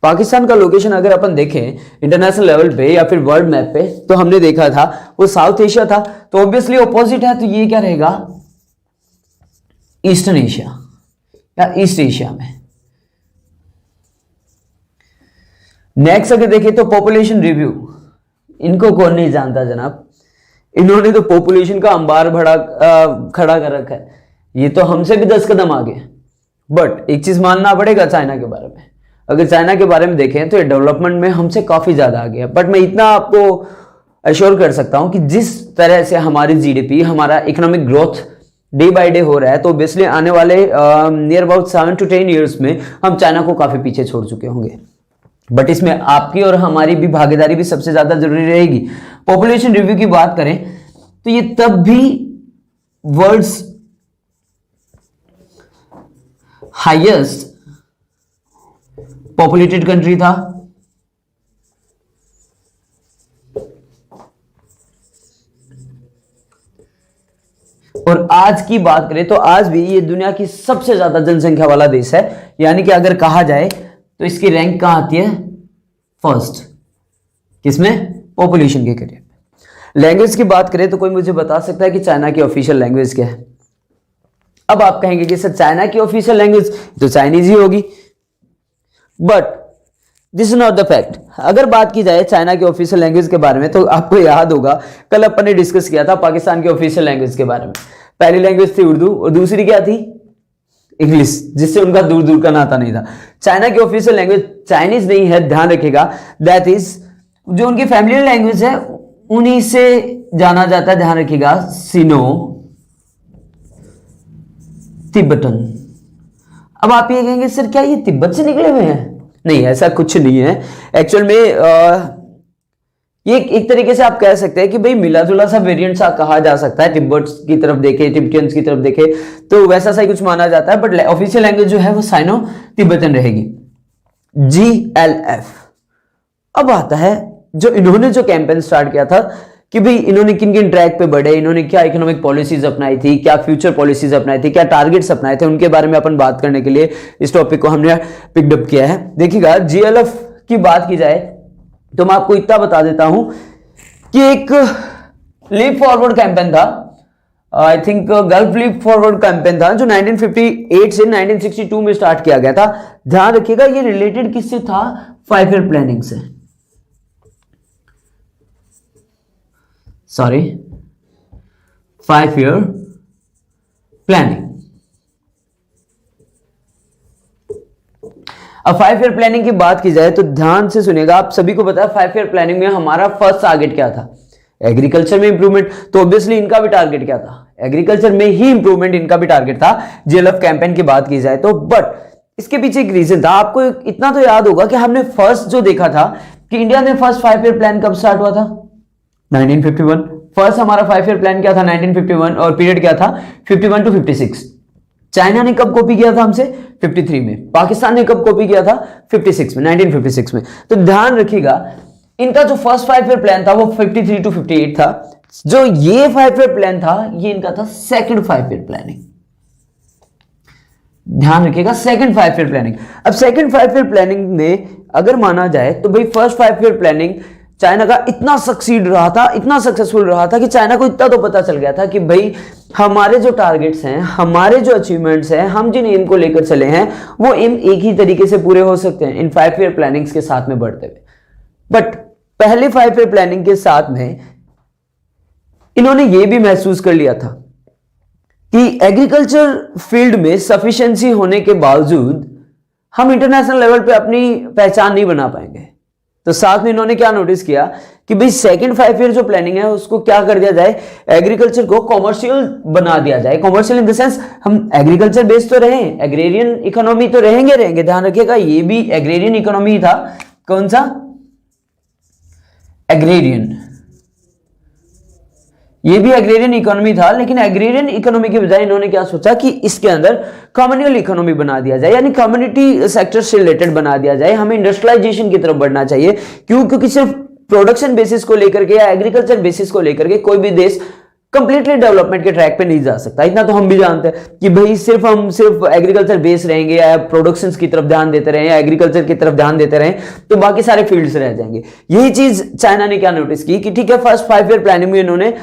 पाकिस्तान का लोकेशन अगर अपन देखें इंटरनेशनल लेवल पे या फिर वर्ल्ड मैप पे, तो हमने देखा था वो साउथ एशिया था। तो ऑब्वियसली ऑपोजिट है, तो ये क्या रहेगा? ईस्टर्न एशिया या ईस्ट एशिया में। नेक्स्ट अगर देखें तो पॉपुलेशन रिव्यू, इनको कौन नहीं जानता जनाब, इन्होंने तो पॉपुलेशन का अंबार खड़ा कर रखा है। ये तो हमसे भी 10 कदम आगे। बट एक चीज मानना पड़ेगा चाइना के बारे में, अगर चाइना के बारे में देखें तो ये डेवलपमेंट में हमसे काफी ज्यादा आगे है। बट मैं इतना आपको अश्योर कर सकता हूं कि जिस तरह से हमारी जीडीपी, हमारा economic growth day by day हो रहा है, तो ऑब्वियसली आने वाले नियर अबाउट 7 to 10 ईयर्स में हम चाइना को काफी पीछे छोड़ चुके होंगे। बट इसमें आपकी और हमारी भी भागीदारी भी सबसे ज्यादा जरूरी रहेगी। पॉपुलेशन रिव्यू की बात करें तो ये तब भी वर्ल्ड्स हाईएस्ट पॉपुलेटेड कंट्री था। और आज की बात करें तो आज भी ये दुनिया की सबसे ज्यादा जनसंख्या वाला देश है। यानी कि अगर कहा जाए तो इसकी रैंक कहां आती है? फर्स्ट। किसमें? पॉपुलेशन के करियर। लैंग्वेज की बात करें तो कोई मुझे बता सकता है कि चाइना की ऑफिशियल लैंग्वेज क्या है? अब आप कहेंगे कि सर चाइना की ऑफिशियल लैंग्वेज तो चाइनीज ही होगी, but this is not the fact. अगर बात की जाए चाइना की ऑफिशियल लैंग्वेज के बारे में तो आपको याद होगा कल अपन ने डिस्कस किया था पाकिस्तान की ऑफिशियल लैंग्वेज के बारे में। पहली लैंग्वेज थी उर्दू और दूसरी क्या थी? इंग्लिश, जिससे उनका दूर दूर का नाता नहीं था। चाइना की ऑफिशियल लैंग्वेज चाइनीज नहीं है, ध्यान रखिएगा। दैट इज जो उनकी फैमिली लैंग्वेज है उन्हीं से जाना जाता है, ध्यान रखिएगा, सिनो तिब्बतन। अब आप ये कहेंगे सर क्या ये तिब्बत से निकले हुए हैं? नहीं, ऐसा कुछ नहीं है। एक्चुअल में ये एक तरीके से आप कह सकते हैं कि भाई मिला जुला सा वेरिएंट सा कहा जा सकता है। तिब्बत की तरफ देखे, तिब्बतियंस की तरफ देखे तो वैसा सा ही कुछ माना जाता है, बट ऑफिशियल लैंग्वेज जो है वो साइनो तिब्बतन रहेगी, GLF। अब आता है जो इन्होंने जो कैंपेन स्टार्ट किया था कि भाई इन्होंने किन किन ट्रैक पे बढ़े, इन्होंने क्या इकोनॉमिक पॉलिसीज अपनाई थी, क्या फ्यूचर पॉलिसीज अपनाई थी, क्या टारगेट्स अपनाए थे, उनके बारे में अपन बात करने के लिए इस टॉपिक को हमने पिकअप किया है। देखिएगा GLF की बात की जाए तो मैं आपको इतना बता देता हूं कि एक लीप फॉरवर्ड कैंपेन था, I think gulf leap forward campaign था, जो 1958 से 1962 में स्टार्ट किया गया था। ध्यान रखिएगा ये रिलेटेड किससे था? 5 ईयर प्लानिंग से, सॉरी 5 ईयर प्लानिंग। अब 5 ईयर प्लानिंग की बात की जाए तो ध्यान से सुनिएगा। आप सभी को पता है 5 ईयर प्लानिंग में हमारा फर्स्ट टारगेट क्या था? एग्रीकल्चर में इंप्रूवमेंट। तो ऑब्वियसली इनका भी टारगेट क्या था? एग्रीकल्चर में ही इंप्रूवमेंट इनका भी टारगेट था GLF कैंपेन की बात की जाए तो। बट इसके पीछे एक रीजन था, आपको इतना तो याद होगा कि हमने फर्स्ट जो देखा था कि इंडिया में फर्स्ट 5 ईयर प्लान कब स्टार्ट हुआ था? 1951। फर्स्ट हमारा 5 ईयर प्लान क्या था? 1951, और पीरियड क्या था? 51 to 56। चाइना ने कब कॉपी किया था हमसे? 53 में। पाकिस्तान ने कब कॉपी किया था? 56 में, 1956 में। तो ध्यान रखिएगा इनका जो फर्स्ट 5 ईयर प्लान था वो 53 to 58 था। जो ये 5 ईयर प्लान था ये इनका था सेकंड 5 ईयर प्लानिंग। ध्यान रखिएगा, सेकंड 5 ईयर प्लानिंग। अब सेकंड 5 ईयर प्लानिंग में अगर माना जाए तो भाई फर्स्ट 5 ईयर प्लानिंग चाइना का इतना सक्सीड रहा था, इतना सक्सेसफुल रहा था कि चाइना को इतना तो पता चल गया था कि भाई हमारे जो टारगेट्स हैं, हमारे जो अचीवमेंट्स हैं, हम जिन एम को लेकर चले हैं वो एम एक ही तरीके से पूरे हो सकते हैं इन 5 ईयर प्लानिंग्स के साथ में बढ़ते हुए। बट पहले 5 ईयर प्लानिंग के साथ में इन्होंने ये भी महसूस कर लिया था कि एग्रीकल्चर फील्ड में सफिशिएंसी होने के बावजूद हम इंटरनेशनल लेवल पे अपनी पहचान नहीं बना पाएंगे। तो साथ में इन्होंने क्या नोटिस किया कि भाई सेकंड 5 ईयर जो प्लानिंग है उसको क्या कर दिया जाए? एग्रीकल्चर को कॉमर्शियल बना दिया जाए। कॉमर्शियल इन द सेंस हम एग्रीकल्चर बेस्ड तो रहे, एग्रेरियन इकोनॉमी तो रहेंगे। ध्यान रखिएगा ये भी एग्रेरियन इकोनॉमी था। कौन सा? एग्रेरियन। ये भी एग्रेरियन इकोनॉमी था, लेकिन एग्रेरियन इकोनॉमी के बजाय इन्होंने क्या सोचा कि इसके अंदर कम्युनल इकोनॉमी बना दिया जाए, यानी कम्युनिटी सेक्टर से रिलेटेड बना दिया जाए। हमें इंडस्ट्रियलाइजेशन की तरफ बढ़ना चाहिए। क्यों? क्योंकि सिर्फ प्रोडक्शन बेसिस को लेकर के या एग्रीकल्चर बेसिस को लेकर के कोई भी देश कंप्लीटली डेवलपमेंट के ट्रैक पे नहीं जा सकता। इतना तो हम भी जानते हैं कि भाई हम सिर्फ एग्रीकल्चर बेस रहेंगे या प्रोडक्शन की तरफ ध्यान देते रहे या एग्रीकल्चर की तरफ ध्यान देते रहे तो बाकी सारे फील्ड्स रह जाएंगे। यही चीज चाइना ने क्या नोटिस की कि ठीक है फर्स्ट 5 ईयर प्लानिंग में इन्होंने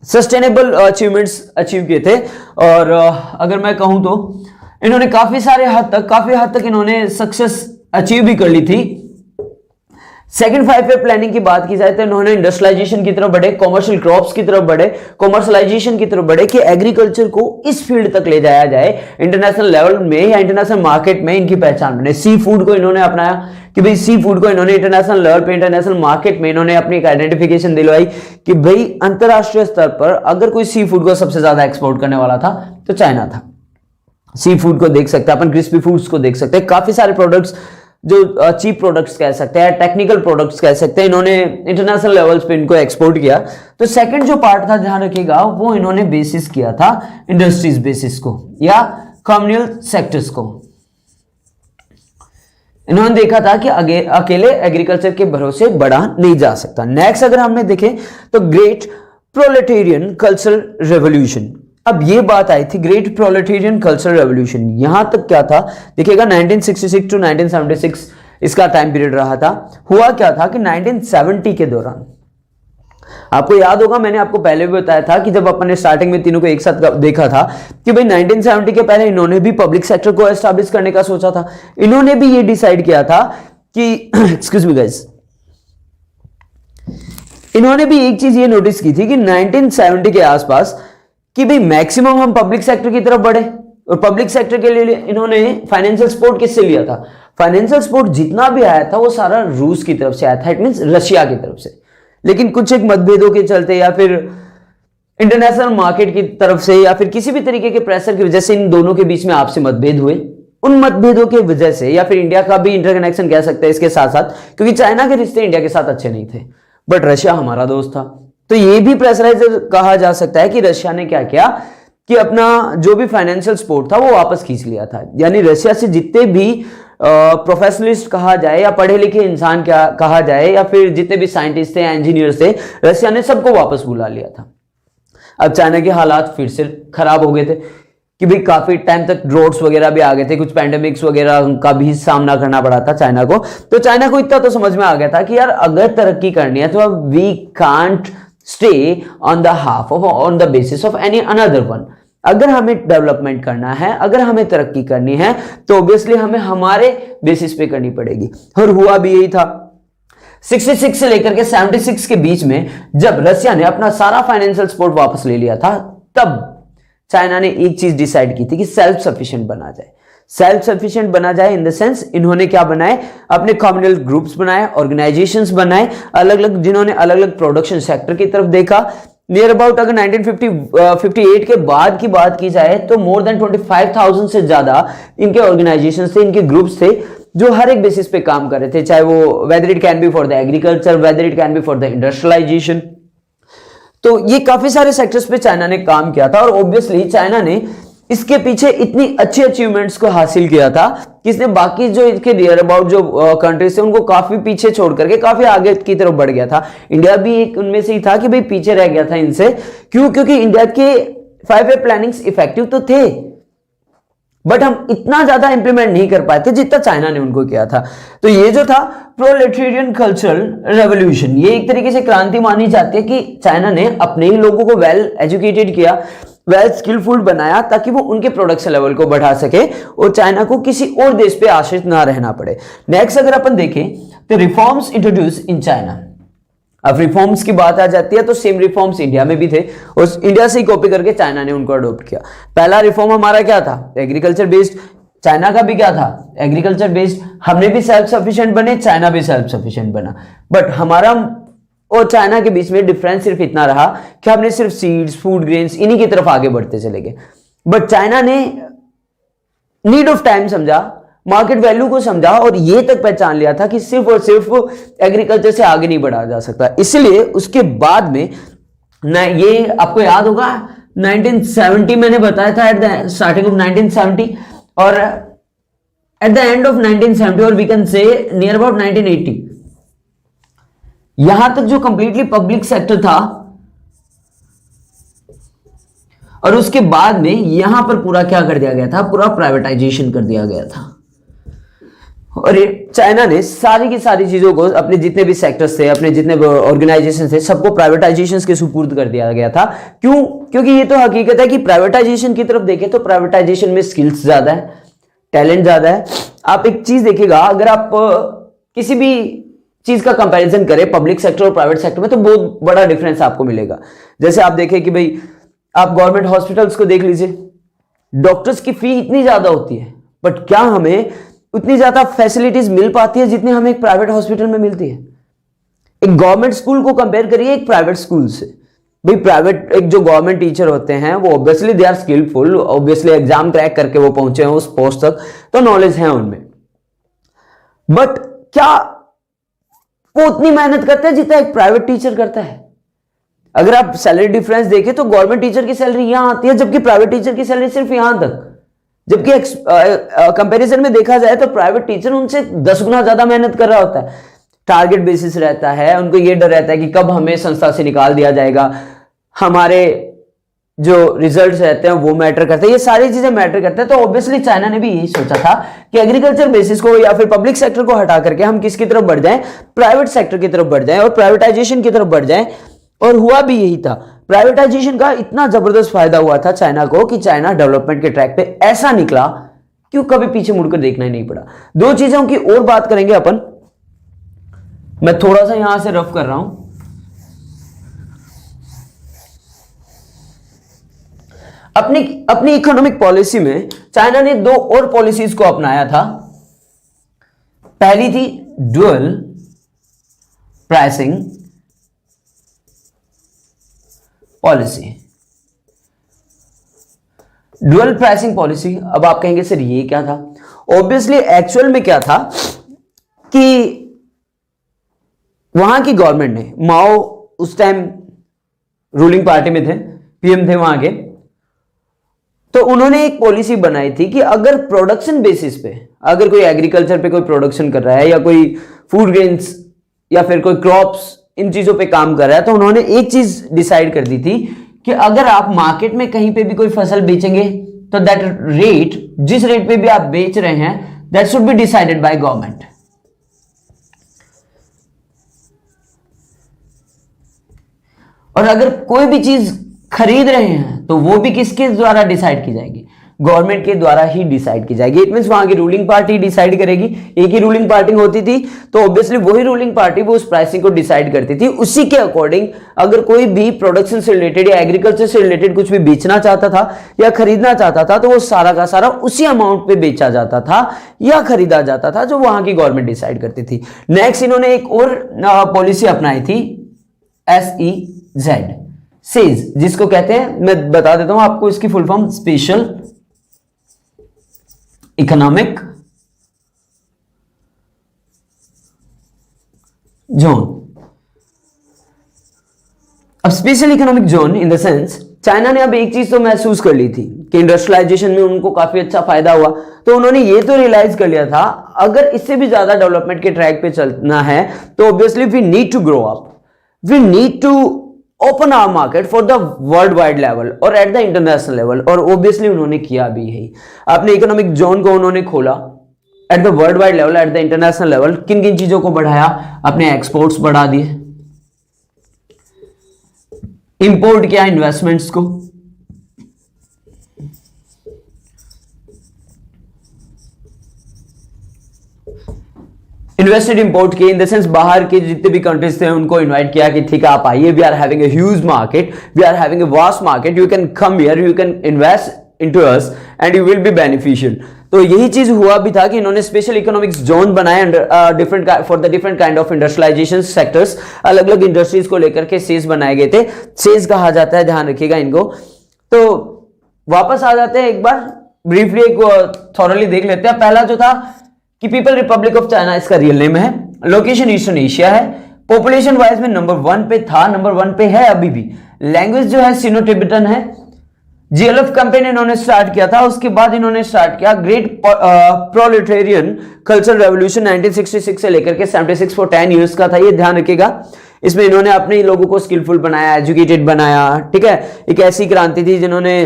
सस्टेनेबल अचीवमेंट्स अचीव किए थे, और अगर मैं कहूं तो इन्होंने काफी हद तक इन्होंने सक्सेस अचीव भी कर ली थी। सेकंड 5 ईयर प्लानिंग की बात की जाए तो इन्होंने इंडस्ट्रियलाइजेशन की तरफ बढ़े, कॉमर्शियल क्रॉप्स की तरफ बढ़े, कॉमर्शलाइजेशन की तरफ बढ़े कि एग्रीकल्चर को इस फील्ड तक ले जाया जाए, इंटरनेशनल लेवल में या इंटरनेशनल मार्केट में इनकी पहचान बने। सी फूड को इन्होंने अपनाया कि भाई सी फूड को इन्होंने इंटरनेशनल लेवल पे, इंटरनेशनल मार्केट में इन्होंने अपनी एक आइडेंटिफिकेशन दिलवाई कि भाई अंतरराष्ट्रीय स्तर पर अगर कोई सी फूड को सबसे ज्यादा एक्सपोर्ट करने वाला था तो चाइना था। सी फूड को देख सकते हैं अपन, क्रिस्पी फूड्स को देख सकते हैं, काफी सारे प्रोडक्ट्स जो चीप प्रोडक्ट्स कह सकते हैं, टेक्निकल प्रोडक्ट्स कह सकते हैं, इन्होंने इंटरनेशनल लेवल्स पे इनको एक्सपोर्ट किया। तो सेकंड जो पार्ट था ध्यान रखिएगा वो इन्होंने बेसिस किया था इंडस्ट्रीज बेसिस को या कम्युनल सेक्टर्स को। इन्होंने देखा था कि अकेले एग्रीकल्चर के भरोसे बढ़ा नहीं जा सकता। नेक्स्ट अगर हमने देखे तो ग्रेट प्रोलेटेरियन कल्चरल रेवोल्यूशन। अब ये बात आई थी ग्रेट प्रोलेटेरियन कल्चरल रेवोल्यूशन, यहां तक क्या था देखिएगा 1966 टू 1976 इसका टाइम पीरियड रहा था। हुआ क्या था कि 1970 के दौरान आपको याद होगा, मैंने आपको पहले भी बताया था कि जब अपन ने स्टार्टिंग में तीनों को एक साथ देखा था कि भाई 1970 के पहले इन्होंने भी पब्लिक सेक्टर को एस्टैब्लिश करने का सोचा था। इन्होंने भी ये डिसाइड किया था कि एक्सक्यूज मी गाइस, इन्होंने भी एक चीज ये नोटिस की थी कि 1970 के आसपास कि भाई मैक्सिमम हम पब्लिक सेक्टर की तरफ बढ़े, और पब्लिक सेक्टर के लिए इन्होंने फाइनेंशियल सपोर्ट किससे लिया था? फाइनेंशियल सपोर्ट जितना भी आया था वो सारा रूस की तरफ से आया था, इट मींस रशिया की तरफ से। लेकिन कुछ एक मतभेदों के चलते या फिर इंटरनेशनल मार्केट की तरफ से या फिर किसी भी तरीके के प्रेशर की वजह से इन दोनों के बीच में आपसी मतभेद हुए। उन मतभेदों के वजह से, या फिर इंडिया का भी इंटरकनेक्शन कह सकते हैं इसके साथ साथ, क्योंकि चाइना के रिश्ते इंडिया के साथ अच्छे नहीं थे, बट रशिया हमारा दोस्त था, तो ये भी प्रेशराइजर कहा जा सकता है कि रशिया ने क्या किया कि अपना जो भी फाइनेंशियल सपोर्ट था वो वापस खींच लिया था। यानी रशिया से जितने भी प्रोफेशनलिस्ट कहा जाए या पढ़े लिखे इंसान क्या कहा जाए या फिर जितने भी साइंटिस्ट थे या इंजीनियर्स थे, रशिया ने सबको वापस बुला लिया था। अब चाइना के हालात फिर से खराब हो गए थे कि भाई काफी टाइम तक ड्रॉट्स वगैरह भी आ गए थे, कुछ पैंडेमिक्स वगैरह का भी सामना करना पड़ा था चाइना को। तो चाइना को इतना तो समझ में आ गया था कि यार अगर तरक्की करनी है तो अब we can't stay on the half of on the basis of any another one. अगर हमें डेवलपमेंट करना है, अगर हमें तरक्की करनी है तो ऑब्वियसली हमें हमारे बेसिस पे करनी पड़ेगी। और हुआ भी यही था। 66 से लेकर के 76 के बीच में जब रशिया ने अपना सारा फाइनेंशियल सपोर्ट वापस ले लिया था, तब चाइना ने एक चीज डिसाइड की थी कि सेल्फ सफिशिएंट बना जाए। सेल्फ सफिशिएंट बना जाए इन द सेंस, इन्होंने क्या बनाए, अपने कम्युनल ग्रुप्स बनाए, ऑर्गेनाइजेशंस बनाए अलग अलग, जिन्होंने अलग अलग प्रोडक्शन सेक्टर की तरफ देखा। नियर अबाउट अगर 1958 के बाद की बात की जाए तो मोर देन 25,000 से ज्यादा इनके ऑर्गेनाइजेशन थे, इनके ग्रुप्स थे जो हर एक बेसिस पे काम कर रहे थे, चाहे वो whether it can be for the agriculture, whether it can be for the industrialisation. तो ये काफी सारे सेक्टर्स पे चाइना ने काम किया था, और ऑब्वियसली चाइना ने इसके पीछे इतनी अच्छी अचीवमेंट्स को हासिल किया था कि इसने बाकी जो इसके नियर अबाउट जो कंट्रीज थे उनको काफी पीछे छोड़ करके काफी आगे की तरफ बढ़ गया था। इंडिया भी एक उनमें से ही था कि भाई पीछे रह गया था इनसे। क्यों? क्योंकि इंडिया के 5 प्लानिंग्स इफेक्टिव तो थे, बट हम इतना ज्यादा इंप्लीमेंट नहीं कर पाए थे जितना चाइना ने उनको किया था। तो ये जो था प्रोलेटेरियन कल्चरल रेवोल्यूशन, ये एक तरीके से क्रांति मानी जाती है कि चाइना ने अपने ही लोगों को वेल एजुकेटेड किया, वेल स्किलफुल बनाया, ताकि वो उनके प्रोडक्शन लेवल को बढ़ा सके और चाइना को किसी और देश पे आश्रित ना रहना पड़े। नेक्स्ट अगर अपन देखें तो रिफॉर्म्स इंट्रोड्यूस इन चाइना। अब रिफॉर्म्स की बात आ जाती है तो सेम रिफॉर्म्स इंडिया में भी थे, और इंडिया से ही कॉपी करके चाइना ने उनको अडॉप्ट किया। पहला रिफॉर्म हमारा क्या था? Agriculture based. चाइना का भी क्या था? Agriculture based. हमने भी सेल्फ सफिशिएंट बने, चाइना भी सेल्फ सफिशिएंट बना, बट हमारा और चाइना के बीच में डिफरेंस सिर्फ इतना रहा कि हमने सिर्फ सीड्स, फूड ग्रेन्स इन्हीं की तरफ आगे बढ़ते चले गए। बट चाइना ने नीड ऑफ टाइम समझा, मार्केट वैल्यू को समझा, और ये तक पहचान लिया था कि सिर्फ और सिर्फ एग्रीकल्चर से आगे नहीं बढ़ा जा सकता। इसलिए उसके बाद में ये आपको याद होगा 1970 मैंने बताया था, एट द स्टार्टिंग ऑफ 1970 और एट द एंड ऑफ 1970, और we can say near about 1980, यहां तक जो कंप्लीटली पब्लिक सेक्टर था, और उसके बाद में यहां पर पूरा क्या कर दिया गया था? पूरा प्राइवेटाइजेशन कर दिया गया था। और चाइना ने सारी की सारी चीजों को, अपने जितने भी सेक्टर्स थे, अपने जितने ऑर्गेनाइजेशन थे, सबको प्राइवेटाइजेशन के सुपुर्द कर दिया गया था। क्यों? क्योंकि ये तो हकीकत है कि प्राइवेटाइजेशन की तरफ देखें तो प्राइवेटाइजेशन में स्किल्स ज्यादा है, टैलेंट ज्यादा है। आप एक चीज देखिएगा, अगर आप किसी भी चीज का कंपैरिजन करें पब्लिक सेक्टर और प्राइवेट सेक्टर में, तो बहुत बड़ा डिफरेंस आपको मिलेगा। जैसे आप देखें कि भाई आप गवर्नमेंट हॉस्पिटल्स को देख लीजिए, डॉक्टर्स की फी इतनी ज्यादा होती है, बट क्या हमें उतनी ज्यादा फैसिलिटीज मिल पाती है जितनी हमें एक प्राइवेट हॉस्पिटल में मिलती है? एक गवर्नमेंट स्कूल को कंपेयर करिए एक प्राइवेट स्कूल से। भाई प्राइवेट एक जो गवर्नमेंट टीचर होते हैं वो obviously they are skilful, obviously exam crack करके वो पहुंचे हैं उस पोस्ट तक, तो नॉलेज है उनमें, बट क्या वो उतनी मेहनत करते हैं जितना एक प्राइवेट टीचर करता है? अगर आप सैलरी डिफरेंस देखें तो गवर्नमेंट टीचर की सैलरी यहां आती है, जबकि प्राइवेट टीचर की सैलरी सिर्फ यहां तक। जबकि कंपैरिजन में देखा जाए तो प्राइवेट टीचर उनसे 10 गुना ज्यादा मेहनत कर रहा होता है। टारगेट बेसिस रहता है, उनको ये डर रहता है कि कब हमें संस्था से निकाल दिया जाएगा, हमारे जो रिजल्ट्स रहते हैं वो मैटर करते हैं, ये सारी चीजें मैटर करते हैं। तो ऑब्वियसली चाइना ने भी यही सोचा था कि एग्रीकल्चर बेसिस को या फिर पब्लिक सेक्टर को हटा करके हम किसकी तरफ बढ़ जाएं? प्राइवेट सेक्टर की तरफ बढ़ जाएं और प्राइवेटाइजेशन की तरफ बढ़ जाएं, और हुआ भी यही था। प्राइवेटाइजेशन का इतना जबरदस्त फायदा हुआ था चाइना को कि चाइना डेवलपमेंट के ट्रैक पे ऐसा निकला कि कभी पीछे मुड़कर देखना ही नहीं पड़ा। दो चीजों की और बात करेंगे अपन, मैं थोड़ा सा यहां से रफ कर रहा हूं। अपनी इकोनॉमिक पॉलिसी में चाइना ने दो और पॉलिसीज को अपनाया था। पहली थी dual pricing policy. Dual pricing policy, अब आप कहेंगे सर ये क्या था? ऑब्वियसली एक्चुअल में क्या था कि वहां की गवर्नमेंट ने, माओ उस टाइम रूलिंग पार्टी में थे, पीएम थे वहां के, तो उन्होंने एक पॉलिसी बनाई थी कि अगर प्रोडक्शन बेसिस पे, अगर कोई एग्रीकल्चर पे कोई प्रोडक्शन कर रहा है या कोई फूड ग्रेन्स या फिर कोई क्रॉप्स, इन चीजों पे काम कर रहा है, तो उन्होंने एक चीज डिसाइड कर दी थी कि अगर आप मार्केट में कहीं पे भी कोई फसल बेचेंगे तो दैट रेट, जिस रेट पे भी आप बेच रहे हैं, that should be decided by government. और अगर कोई भी चीज खरीद रहे हैं तो वो भी किसके द्वारा डिसाइड की जाएगी? गवर्नमेंट के द्वारा ही डिसाइड की जाएगी। इट मींस वहां की रूलिंग पार्टी डिसाइड करेगी। एक ही रूलिंग पार्टी होती थी तो ऑब्वियसली वही रूलिंग पार्टी वो उस प्राइसिंग को डिसाइड करती थी। उसी के अकॉर्डिंग अगर कोई भी प्रोडक्शन से रिलेटेड या एग्रीकल्चर से रिलेटेड कुछ भी बेचना चाहता था या खरीदना चाहता था तो वो सारा का सारा उसी अमाउंट पे बेचा जाता था या खरीदा जाता था जो वहां की गवर्नमेंट डिसाइड करती थी। नेक्स्ट इन्होंने एक और पॉलिसी अपनाई थी, SEZ, सेज, जिसको कहते हैं, मैं बता देता हूं आपको इसकी full form, special economic zone. अब special economic zone in the sense, China ने अब एक चीज तो महसूस कर ली थी कि इंडस्ट्रियलाइजेशन में उनको काफी अच्छा फायदा हुआ, तो उन्होंने ये तो रियलाइज कर लिया था अगर इससे भी ज्यादा डेवलपमेंट के ट्रैक पे चलना है तो obviously we need to grow up, we need to open our market for the world wide level और एट द इंटरनेशनल लेवल। और ऑब्वियसली उन्होंने किया भी यही, अपने इकोनॉमिक जोन को उन्होंने खोला at the world wide level, eight the international level. किन किन चीजों को बढ़ाया? अपने एक्सपोर्ट्स बढ़ा दिए, इंपोर्ट किया इन्वेस्टमेंट्स को, इन्वेस्टेड इंपोर्ट किए इन द सेंस बाहर के जितने भी कंट्रीज थे उनको इनवाइट किया कि ठीक है आप आइए, we are having a huge market, we are having a vast market, you can come here, you can invest into us and you will be beneficial. तो यही चीज हुआ भी था कि इन्होंने स्पेशल इकोनॉमिक जोन बनाए different for the different kind of industrialisation sectors. अलग अलग इंडस्ट्रीज को लेकर के सेज बनाए गए थे, सेज कहा जाता है, ध्यान रखिएगा इनको। तो वापस आ जाते हैं एक बार ब्रीफली, एक थॉरली देख लेते हैं। पहला जो था कि पीपल रिपब्लिक ऑफ चाइना इसका रियल नेम है, लोकेशन ईस्टर्न एशिया है, पॉपुलेशन वाइज में नंबर 1 पे था, नंबर 1 पे है अभी भी। लैंग्वेज जो है सिनो टिबेटन है। GLF कैंपेन इन्होंने स्टार्ट किया था, उसके बाद इन्होंने स्टार्ट किया ग्रेट प्रोलेटेरियन कल्चरल रेवोल्यूशन 1966 से लेकर के 76 फॉर 10 ईयर्स का था, ये ध्यान रखिएगा। इसमें इन्होंने अपने लोगों को स्किलफुल बनाया, एजुकेटेड बनाया, ठीक है। एक ऐसी क्रांति थी जिन्होंने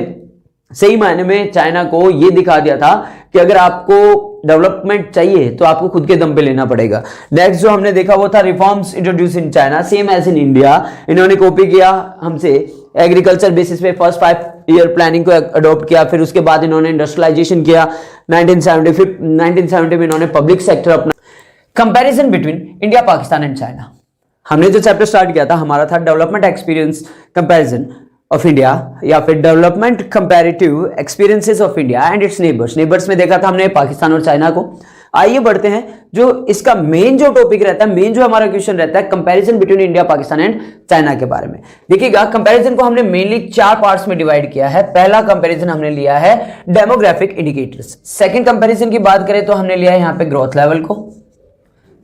सही मायने में चाइना को ये दिखा दिया था कि अगर आपको डेवलपमेंट चाहिए तो आपको खुद के दम पे लेना पड़ेगा। नेक्स्ट जो हमने देखा वो था reforms introduce in China, same as in India. इन्होंने कॉपी किया हमसे, एग्रीकल्चर बेसिस पे फर्स्ट 5 ईयर प्लानिंग को अडॉप्ट किया, फिर उसके बाद इन्होंने इंडस्ट्रियलाइजेशन किया। 1970 में इन्होंने पब्लिक सेक्टर अपना। Comparison between India, Pakistan and China, हमने जो चैप्टर स्टार्ट किया था हमारा था development experience comparison of India या फिर development comparative experiences of India and its neighbours. Neighbours में देखा था हमने पाकिस्तान और चाइना को। आइए बढ़ते हैं, जो इसका मेन जो टॉपिक रहता है, मेन जो हमारा क्वेश्चन रहता है, comparison between India, Pakistan and China के बारे में। देखिएगा, कंपैरिजन को हमने मेनली 4 पार्ट्स में डिवाइड किया है। पहला कंपैरिजन हमने लिया है डेमोग्राफिक इंडिकेटर्स। सेकंड कंपैरिजन की बात करें तो हमने लिया है यहाँ पे ग्रोथ लेवल को।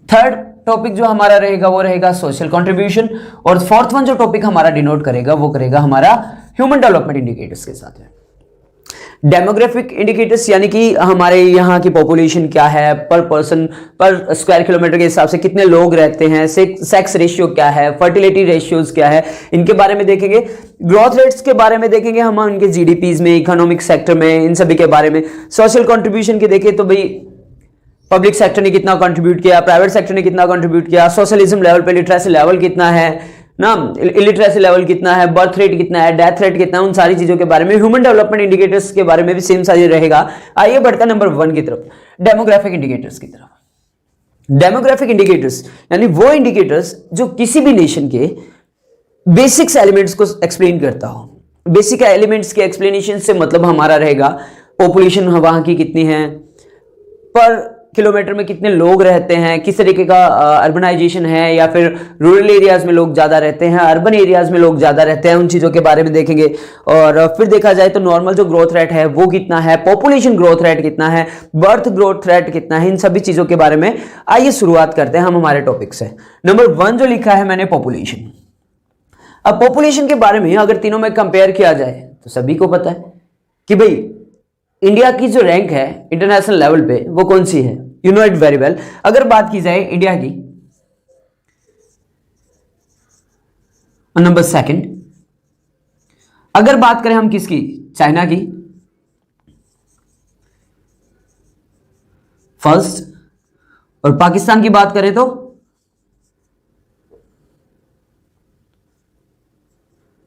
थर्ड टॉपिक जो हमारा रहेगा वो रहेगा सोशल कंट्रीब्यूशन, और फोर्थ वन जो टॉपिक हमारा डिनोट करेगा वो करेगा हमारा ह्यूमन डेवलपमेंट इंडिकेटर्स के साथ है। डेमोग्राफिक इंडिकेटर्स यानी कि हमारे यहाँ की पॉपुलेशन क्या है, पर पर्सन पर स्क्वायर किलोमीटर के हिसाब से कितने लोग रहते हैं, सेक्स रेशियो क्या है, फर्टिलिटी रेशियोज क्या है, इनके बारे में देखेंगे। ग्रोथ रेट्स के बारे में देखेंगे हम, उनके जीडीपीज में, इकोनॉमिक सेक्टर में, इन सभी के बारे में। सोशल कंट्रीब्यूशन की देखें तो भाई पब्लिक सेक्टर ने कितना कंट्रीब्यूट किया, प्राइवेट सेक्टर ने कितना कंट्रीब्यूट किया, सोशलिज्म लेवल पे लिटरेसी लेवल कितना है, ना, इलिटरेसी लेवल कितना है, बर्थ रेट कितना है, डेथ रेट कितना है, उन सारी चीजों के बारे में, ह्यूमन डेवलपमेंट इंडिकेटर्स के बारे में भी सेम साइज रहेगा। आइए बढ़ता नंबर 1 की तरफ, डेमोग्राफिक इंडिकेटर्स की तरफ। डेमोग्राफिक इंडिकेटर्स यानी वो इंडिकेटर्स जो किसी भी नेशन के बेसिक्स एलिमेंट्स को एक्सप्लेन करता हो। बेसिक एलिमेंट्स के एक्सप्लेनेशन से मतलब हमारा रहेगा पॉपुलेशन वहां की कितनी है, पर किलोमीटर में कितने लोग रहते हैं, किस तरीके का अर्बनाइजेशन है, या फिर रूरल एरियाज में लोग ज्यादा रहते हैं, अर्बन एरियाज में लोग ज्यादा रहते हैं, उन चीजों के बारे में देखेंगे। और फिर देखा जाए तो नॉर्मल जो ग्रोथ रेट है वो कितना है, पॉपुलेशन ग्रोथ रेट कितना है, बर्थ ग्रोथ रेट कितना है, इन सभी चीजों के बारे में आइए शुरुआत करते हैं हम हमारे टॉपिक से। नंबर 1 जो लिखा है मैंने, पॉपुलेशन। अब पॉपुलेशन के बारे में अगर तीनों में कंपेयर किया जाए तो सभी को पता है कि भाई इंडिया की जो रैंक है इंटरनेशनल लेवल पे वो कौन सी है, you know it very well. अगर बात की जाए इंडिया की, नंबर 2। अगर बात करें हम किसकी, चाइना की, 1st। और पाकिस्तान की बात करें तो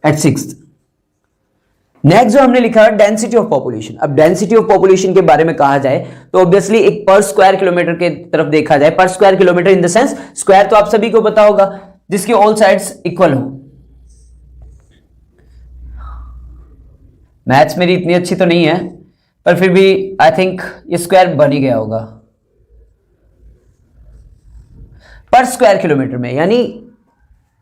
at 6th। नेक्स्ट जो हमने लिखा है डेंसिटी ऑफ पॉपुलेशन। अब डेंसिटी ऑफ पॉपुलेशन के बारे में कहा जाए तो ऑब्वियसली एक पर स्क्वायर किलोमीटर के तरफ देखा जाए, पर square kilometre in the sense square तो आप सभी को पता होगा जिसकी ऑल साइड्स इक्वल हो। मैथ्स मेरी इतनी अच्छी तो नहीं है पर फिर भी आई थिंक ये स्क्वायर बन ही गया होगा पर स्क्वायर किलोमीटर में, यानी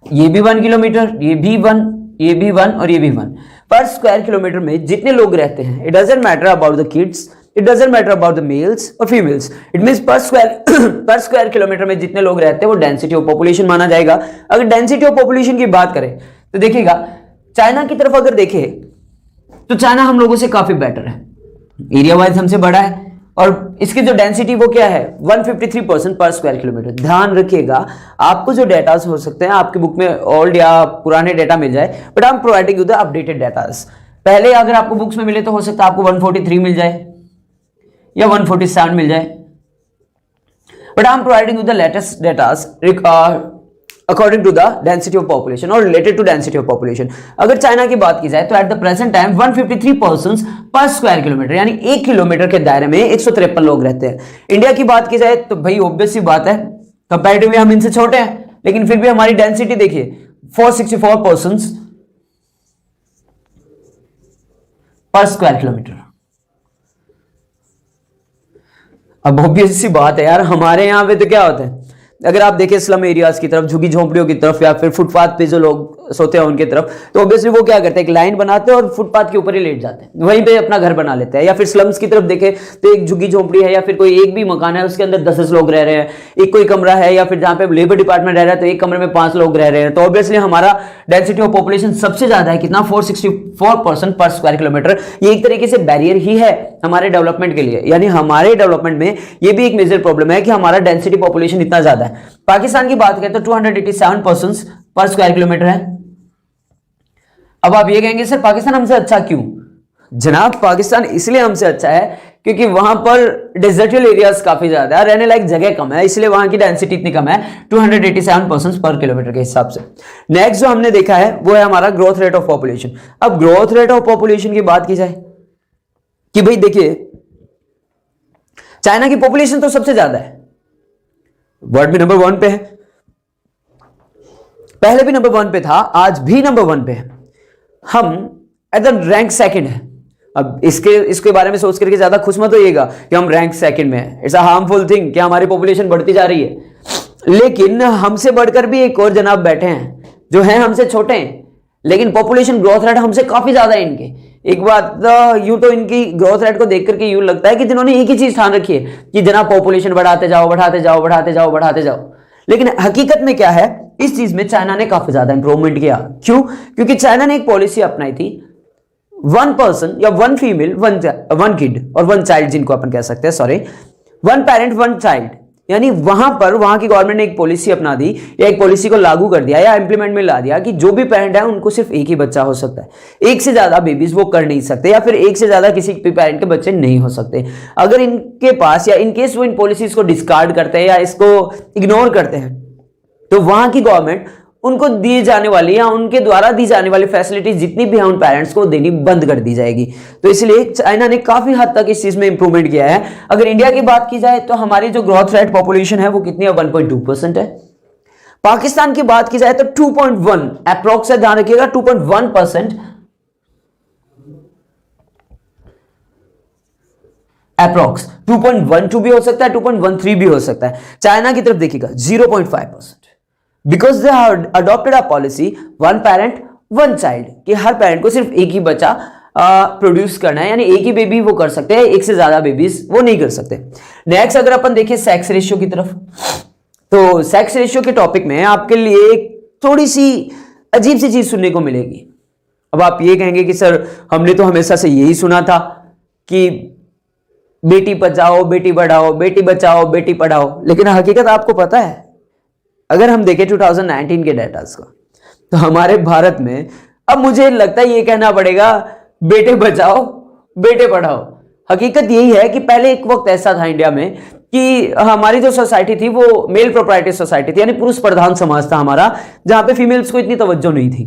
ये भी 1 किलोमीटर, ये भी 1, ये भी 1 और ये भी 1 पर स्क्वायर किलोमीटर में जितने लोग रहते हैं। It doesn't matter about the kids, it doesn't matter about the mails और फीमेल्स, इट मींस पर स्क्वायर किलोमीटर में जितने लोग रहते हैं वो डेंसिटी ऑफ पॉपुलेशन माना जाएगा। अगर डेंसिटी ऑफ पॉपुलेशन की बात करें तो देखिएगा चाइना की तरफ अगर देखें तो चाइना हम लोगों से काफी बेटर है, एरिया वाइज हमसे बड़ा है और इसकी जो डेंसिटी वो क्या है 153% पर स्क्वायर किलोमीटर। ध्यान रखिएगा आपको जो डेटास हो सकते हैं आपकी बुक में ओल्ड या पुराने डेटा मिल जाए, but I am providing you the updated datas. पहले अगर आपको बुक्स में मिले तो हो सकता है आपको 143 मिल जाए या 147 मिल जाए, but I am providing you the latest datas according to the density of population और related to density of population. अगर चाइना की बात की जाए तो at the present time 153 persons per square kilometre, यानी 1 किलोमीटर के दायरे में 153 लोग रहते हैं। इंडिया की बात की जाए तो भाई ऑब्वियस सी बात है कंपैरेटिवली हम इनसे छोटे हैं, लेकिन फिर भी हमारी डेंसिटी देखिए 464 पर्सन्स पर स्क्वायर किलोमीटर। अब ऑब्वियस सी बात है यार, हमारे यहां पे तो क्या होता है, अगर आप देखें स्लम एरियाज की तरफ, झुग्गी झोंपड़ियों की तरफ या फिर फुटपाथ पे जो लोग सोते हैं उनकी तरफ, तो ऑब्वियसली वो क्या करते हैं, एक लाइन बनाते हैं और फुटपाथ के ऊपर ही लेट जाते हैं, वहीं पे अपना घर बना लेते हैं। या फिर स्लम्स की तरफ देखें तो एक झुग्गी झोंपड़ी है या फिर कोई एक भी मकान है उसके अंदर 10 लोग रह रहे हैं, एक कोई कमरा है या फिर जहां पे लेबर डिपार्टमेंट रह रहा है तो एक कमरे में 5 लोग रह रहे हैं। तो ऑब्वियसली हमारा डेंसिटी ऑफ पॉपुलेशन सबसे ज्यादा है, कितना 464% पर स्क्वायर किलोमीटर। ये एक तरीके से बैरियर ही है हमारे डेवलपमेंट के लिए, यानी हमारे डेवलपमेंट में ये भी एक मेजर प्रॉब्लम है कि हमारा डेंसिटी पॉपुलेशन इतना ज्यादा है। पाकिस्तान की बात करें तो 287 पर्सन्स पर स्क्वायर किलोमीटर है। अब आप ये कहेंगे सर पाकिस्तान हमसे अच्छा क्यों? जनाब पाकिस्तान इसलिए हमसे अच्छा है क्योंकि वहां पर डेजर्टियल एरियाज काफी ज्यादा है, रहने लायक जगह कम है, इसलिए वहां की डेंसिटी इतनी कम है 287 पर्सन्स पर किलोमीटर के हिसाब से। नेक्स्ट जो हमने देखा है वो है हमारा ग्रोथ रेट ऑफ पॉपुलेशन। अब ग्रोथ रेट ऑफ पॉपुलेशन की बात की जाए कि भाई देखिए चाइना की पॉपुलेशन तो सबसे ज्यादा है, वर्ल्ड में नंबर 1 पे है, पहले भी नंबर 1 पे था, आज भी नंबर 1 पे है, हम एट द रैंक 2nd है। अब इसके बारे में सोच करके ज्यादा खुश मत होइएगा कि हम रैंक 2nd में है, इट्स अ हार्मफुल थिंग कि हमारी पॉपुलेशन बढ़ती जा रही है, लेकिन हमसे बढ़कर भी एक और जनाब बैठे हैं जो हैं हमसे छोटे हैं लेकिन पॉपुलेशन ग्रोथ रेट हमसे काफी ज्यादा है इनके। एक बात यूं तो इनकी ग्रोथ रेट को देख करके यूं लगता है कि जिन्होंने एक ही चीज ठान रखी है कि जनाब पॉपुलेशन बढ़ाते जाओ बढ़ाते जाओ बढ़ाते जाओ बढ़ाते जाओ, लेकिन हकीकत में क्या है, इस चीज में चाइना ने काफी ज्यादा इंप्रूवमेंट किया। क्यों? क्योंकि चाइना ने एक पॉलिसी अपनाई थी 1 पर्सन या 1 फीमेल 1 किड और 1 चाइल्ड, जिनको अपन कह सकते हैं, सॉरी 1 पेरेंट 1 चाइल्ड, यानी वहां पर वहां की गवर्नमेंट ने एक पॉलिसी अपना दी या एक पॉलिसी को लागू कर दिया या इंप्लीमेंट में ला दिया कि जो भी पेरेंट है उनको सिर्फ एक ही बच्चा हो सकता है, एक से ज्यादा बेबीज वो कर नहीं सकते या फिर एक से ज्यादा किसी भी पेरेंट के बच्चे नहीं हो सकते। अगर इनके पास या इनकेस वो इन पॉलिसीज को डिस्कार्ड करते हैं या इसको इग्नोर करते हैं तो वहां की गवर्नमेंट उनको दी जाने वाली या उनके द्वारा दी जाने वाली फैसिलिटीज जितनी भी है उन पेरेंट्स को देनी बंद कर दी जाएगी। तो इसलिए चाइना ने काफी हद तक इस चीज में इंप्रूवमेंट किया है। अगर इंडिया की बात की जाए तो हमारी जो ग्रोथ रेट पॉपुलेशन है वो कितनी है, 1.2% है। पाकिस्तान की बात की जाए तो 2.1 अप्रोक्स है, ध्यान रखिएगा 2.1%, अप्रोक्स 2.12 भी हो सकता है, 2.13 भी हो सकता है। चाइना की तरफ देखिएगा 0.5%, because they have adopted a policy one parent one child, कि हर पेरेंट को सिर्फ एक ही बच्चा प्रोड्यूस करना है, यानी एक ही बेबी वो कर सकते हैं, एक से ज्यादा बेबीज वो नहीं कर सकते। नेक्स्ट अगर अपन देखें सेक्स रेशियो की तरफ, तो सेक्स रेशियो के टॉपिक में आपके लिए एक थोड़ी सी अजीब सी चीज सुनने को मिलेगी। अब आप ये कहेंगे कि सर हमने तो हमेशा से यही सुना था कि बेटी बचाओ बेटी बढ़ाओ, बेटी बचाओ बेटी पढ़ाओ, लेकिन हकीकत आपको पता है, अगर हम देखें 2019 के डेटास का, तो हमारे भारत में अब मुझे लगता है ये कहना पड़ेगा बेटे बचाओ बेटे पढ़ाओ। हकीकत यही है कि पहले एक वक्त ऐसा था इंडिया में कि हमारी जो सोसाइटी थी वो मेल प्रोप्राइटरी सोसाइटी थी, यानी पुरुष प्रधान समाज था हमारा, जहां पे फीमेल्स को इतनी तवज्जो नहीं थी।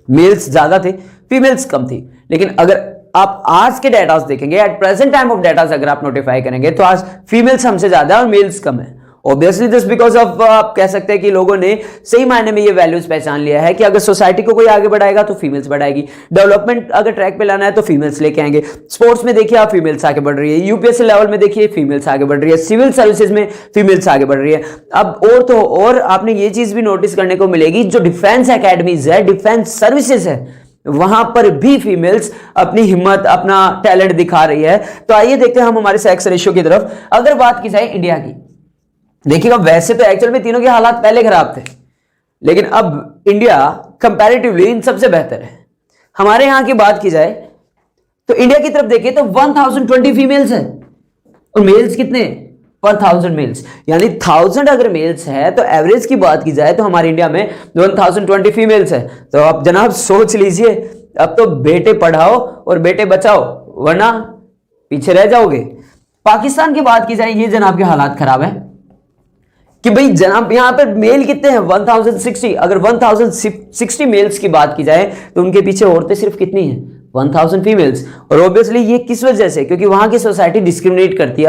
मेल्स ज्यादा थे, फीमेल्स कम थी। लेकिन अगर आप आज के डेटास देखेंगे, at present time of datas अगर आप नोटिफाई करेंगे, तो आज फीमेल्स हमसे ज्यादा और मेल्स कम है। ऑब्वियसली दिस बिकॉज ऑफ, आप कह सकते हैं कि लोगों ने सही मायने में ये वैल्यूज पहचान लिया है कि अगर सोसाइटी को कोई आगे बढ़ाएगा तो फीमेल्स बढ़ाएगी, डेवलपमेंट अगर ट्रैक पे लाना है तो फीमेल्स लेके आएंगे। स्पोर्ट्स में देखिए आप फीमेल्स आगे बढ़ रही है, यूपीएससी लेवल में देखिए फीमेल्स आगे बढ़ रही है, सिविल सर्विसेज में फीमेल्स आगे बढ़ रही है। अब और तो और आपने ये चीज भी नोटिस करने को मिलेगी, जो डिफेंस अकेडमीज है, डिफेंस सर्विसेज है, वहां पर भी फीमेल्स अपनी हिम्मत अपना टैलेंट दिखा रही है। तो आइए देखते हैं हम हमारे सेक्स रेशियो की तरफ। अगर बात की जाए इंडिया की, देखिएगा वैसे तो एक्चुअल में तीनों के हालात पहले खराब थे, लेकिन अब इंडिया कंपैरेटिवली इन सबसे बेहतर है। हमारे यहां की बात की जाए तो इंडिया की तरफ देखिए तो 1020 फीमेल्स है और मेल्स कितने पर 1000 मेल्स, यानी 1000 अगर मेल्स है तो एवरेज की बात की जाए तो हमारे इंडिया में 1020 फीमेल्स है। तो आप जनाब सोच लीजिए, अब तो बेटे पढ़ाओ और बेटे बचाओ, वरना पीछे रह जाओगे। पाकिस्तान की बात की जाए, ये जनाब के हालात खराब है कि भाई जनाब यहां पर मेल कितने हैं 1060। अगर 1060 मेल्स की बात की जाए तो उनके पीछे औरतें सिर्फ कितनी हैं 1000 फीमेल्स। और ऑब्वियसली ये किस वजह से, क्योंकि वहां की सोसाइटी डिस्क्रिमिनेट करती है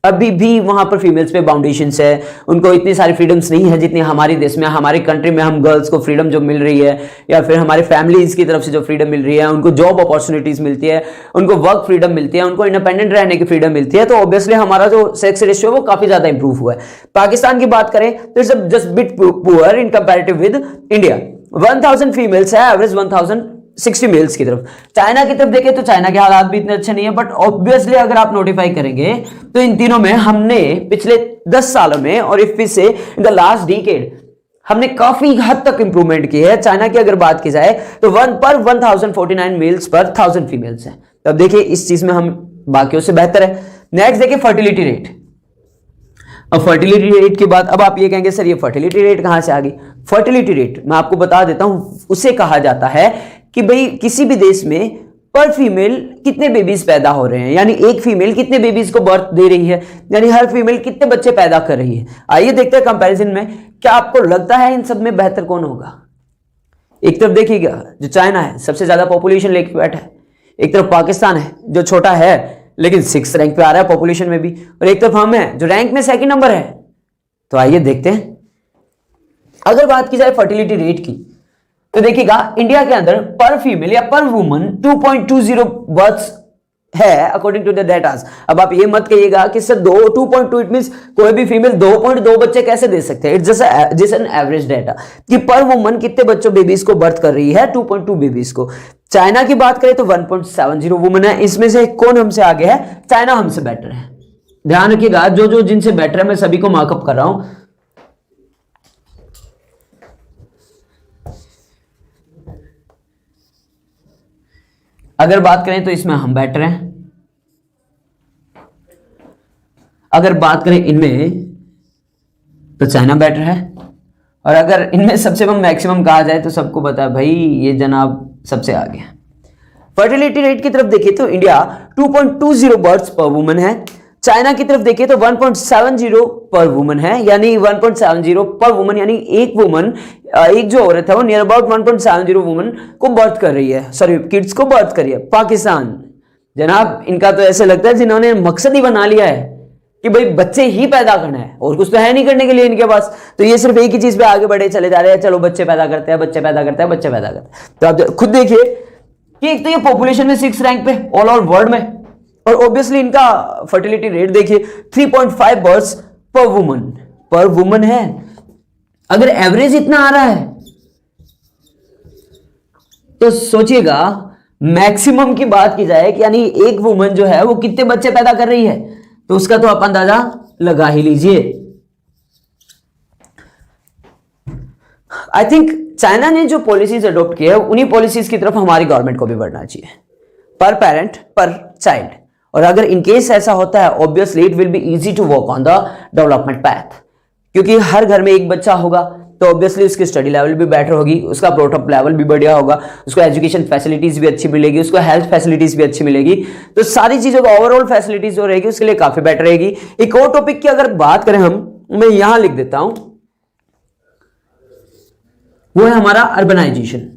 अभी भी वहां पर फीमेल्स पे बाउंडेशंस है, उनको इतनी सारी फ्रीडम्स नहीं है जितनी हमारे देश में, हमारी कंट्री में हम गर्ल्स को फ्रीडम जो मिल रही है, या फिर हमारे फैमिलीज की तरफ से जो फ्रीडम मिल रही है, उनको जॉब अपॉर्चुनिटीज मिलती है, उनको वर्क फ्रीडम मिलती है, उनको इंडिपेंडेंट रहने की फ्रीडम मिलती है। तो ऑब्वियसली हमारा जो सेक्स रेशियो वो काफी ज्यादा इंप्रूव हुआ है। पाकिस्तान की बात करें तो it's just bit poor in comparative with India. 1000 females है, एवरेज 1060 मेल्स की तरफ। चाइना की तरफ देखें तो चाइना के हालात भी इतने अच्छे नहीं है, बट ऑब्वियसली अगर आप नोटिफाई करेंगे तो इन तीनों में हमने पिछले 10 सालों में और इफ से इन द लास्ट डिकेड हमने काफी हद तक इंप्रूवमेंट की है। चाइना की अगर बात की जाए तो 1 पर 1049 मेल्स पर 1000 फीमेल्स है। तो अब देखिए इस चीज में हम बाकियों से बेहतर है। नेक्स्ट देखिए फर्टिलिटी रेट। अब फर्टिलिटी रेट की बात, अब आप ये कहेंगे सर ये फर्टिलिटी रेट कहां से आ गई। फर्टिलिटी रेट मैं आपको बता देता हूं, उसे कहा जाता है कि भाई किसी भी देश में पर फीमेल कितने बेबीज पैदा हो रहे हैं, यानी एक फीमेल कितने बेबीज को बर्थ दे रही है, यानी हर फीमेल कितने बच्चे पैदा कर रही है। आइए देखते हैं कंपैरिजन में, क्या आपको लगता है इन सब में बेहतर कौन होगा। एक तरफ देखिएगा जो चाइना है सबसे ज्यादा पॉपुलेशन लेके बैठा है, एक तरफ पाकिस्तान है जो छोटा है लेकिन 6th रैंक पे आ रहा है पॉपुलेशन में भी, और एक तरफ हम हैं जो रैंक में 2nd नंबर है। तो आइए देखते हैं। अगर बात की जाए फर्टिलिटी रेट की तो देखिएगा इंडिया के अंदर पर फीमेल या पर वुमन 2.20 बर्थ्स है अकॉर्डिंग टू द डेटास। अब आप ये मत कहिएगा कि सर 2.2 इट मींस कोई भी फीमेल 2.2 बच्चे कैसे दे सकते हैं। It's just an average data कि पर वुमन कितने बच्चों बेबीज को बर्थ कर रही है, 2.2 बेबीज को। चाइना की बात करें तो 1.70 वुमन है। इसमें से कौन हमसे आगे है, चाइना हमसे बेटर है। ध्यान रखिएगा जो जिनसे बेटर है मैं सभी को मार्कअप कर रहा हूं। अगर बात करें तो इसमें हम बेटर हैं, अगर बात करें इनमें तो चाइना बेटर है, और अगर इनमें सबसे मैक्सिमम कहा जाए तो सबको पता है भाई ये जनाब सबसे आगे है। फर्टिलिटी रेट की तरफ देखिए तो इंडिया 2.20 बर्थ्स पर वुमन है, चाइना की तरफ देखिए तो 1.70 पर वुमन है, यानी 1.70 पर वुमन, यानी एक वुमन, एक जो औरत है वो नियर अबाउट 1.70 वुमन को बर्थ कर रही है, सॉरी किड्स को बर्थ कर रही है। पाकिस्तान जनाब, इनका तो ऐसे लगता है जिन्होंने मकसद ही बना लिया है कि भाई बच्चे ही पैदा करना है और कुछ तो है नहीं करने के लिए इनके पास, तो ये सिर्फ एक ही चीज पे आगे बढ़े चले जा रहे हैं, चलो बच्चे पैदा करते हैं, बच्चे पैदा करते हैं, बच्चे पैदा करते हैं। तो आप खुद देखिए कि एक तो ये पॉपुलेशन में 6 रैंक पे ऑल ओवर वर्ल्ड में, और ऑब्वियसली इनका फर्टिलिटी रेट देखिए 3.5 बर्थ्स पर वुमन है। अगर एवरेज इतना आ रहा है तो सोचिएगा मैक्सिमम की बात की जाए कि यानी एक वुमन जो है वो कितने बच्चे पैदा कर रही है, तो उसका तो आप अंदाजा लगा ही लीजिए। आई थिंक चाइना ने जो पॉलिसीज अडॉप्ट की है उन्हीं पॉलिसीज की तरफ हमारी गवर्नमेंट को भी बढ़ना चाहिए, पर पेरेंट पर चाइल्ड। और अगर इनकेस ऐसा होता है obviously it will be easy to work on the development path, क्योंकि हर घर में एक बच्चा होगा तो ऑब्वियसली उसकी स्टडी लेवल भी बेटर होगी, उसका प्रोटअप लेवल भी बढ़िया होगा, उसको एजुकेशन फैसिलिटीज भी अच्छी मिलेगी, उसको हेल्थ फैसिलिटीज भी अच्छी मिलेगी, तो सारी चीजों का ओवरऑल फैसिलिटीज जो रहेगी उसके लिए काफी बेटर रहेगी। एक और टॉपिक की अगर बात करें मैं यहां लिख देता हूं, वो है हमारा अर्बनाइजेशन।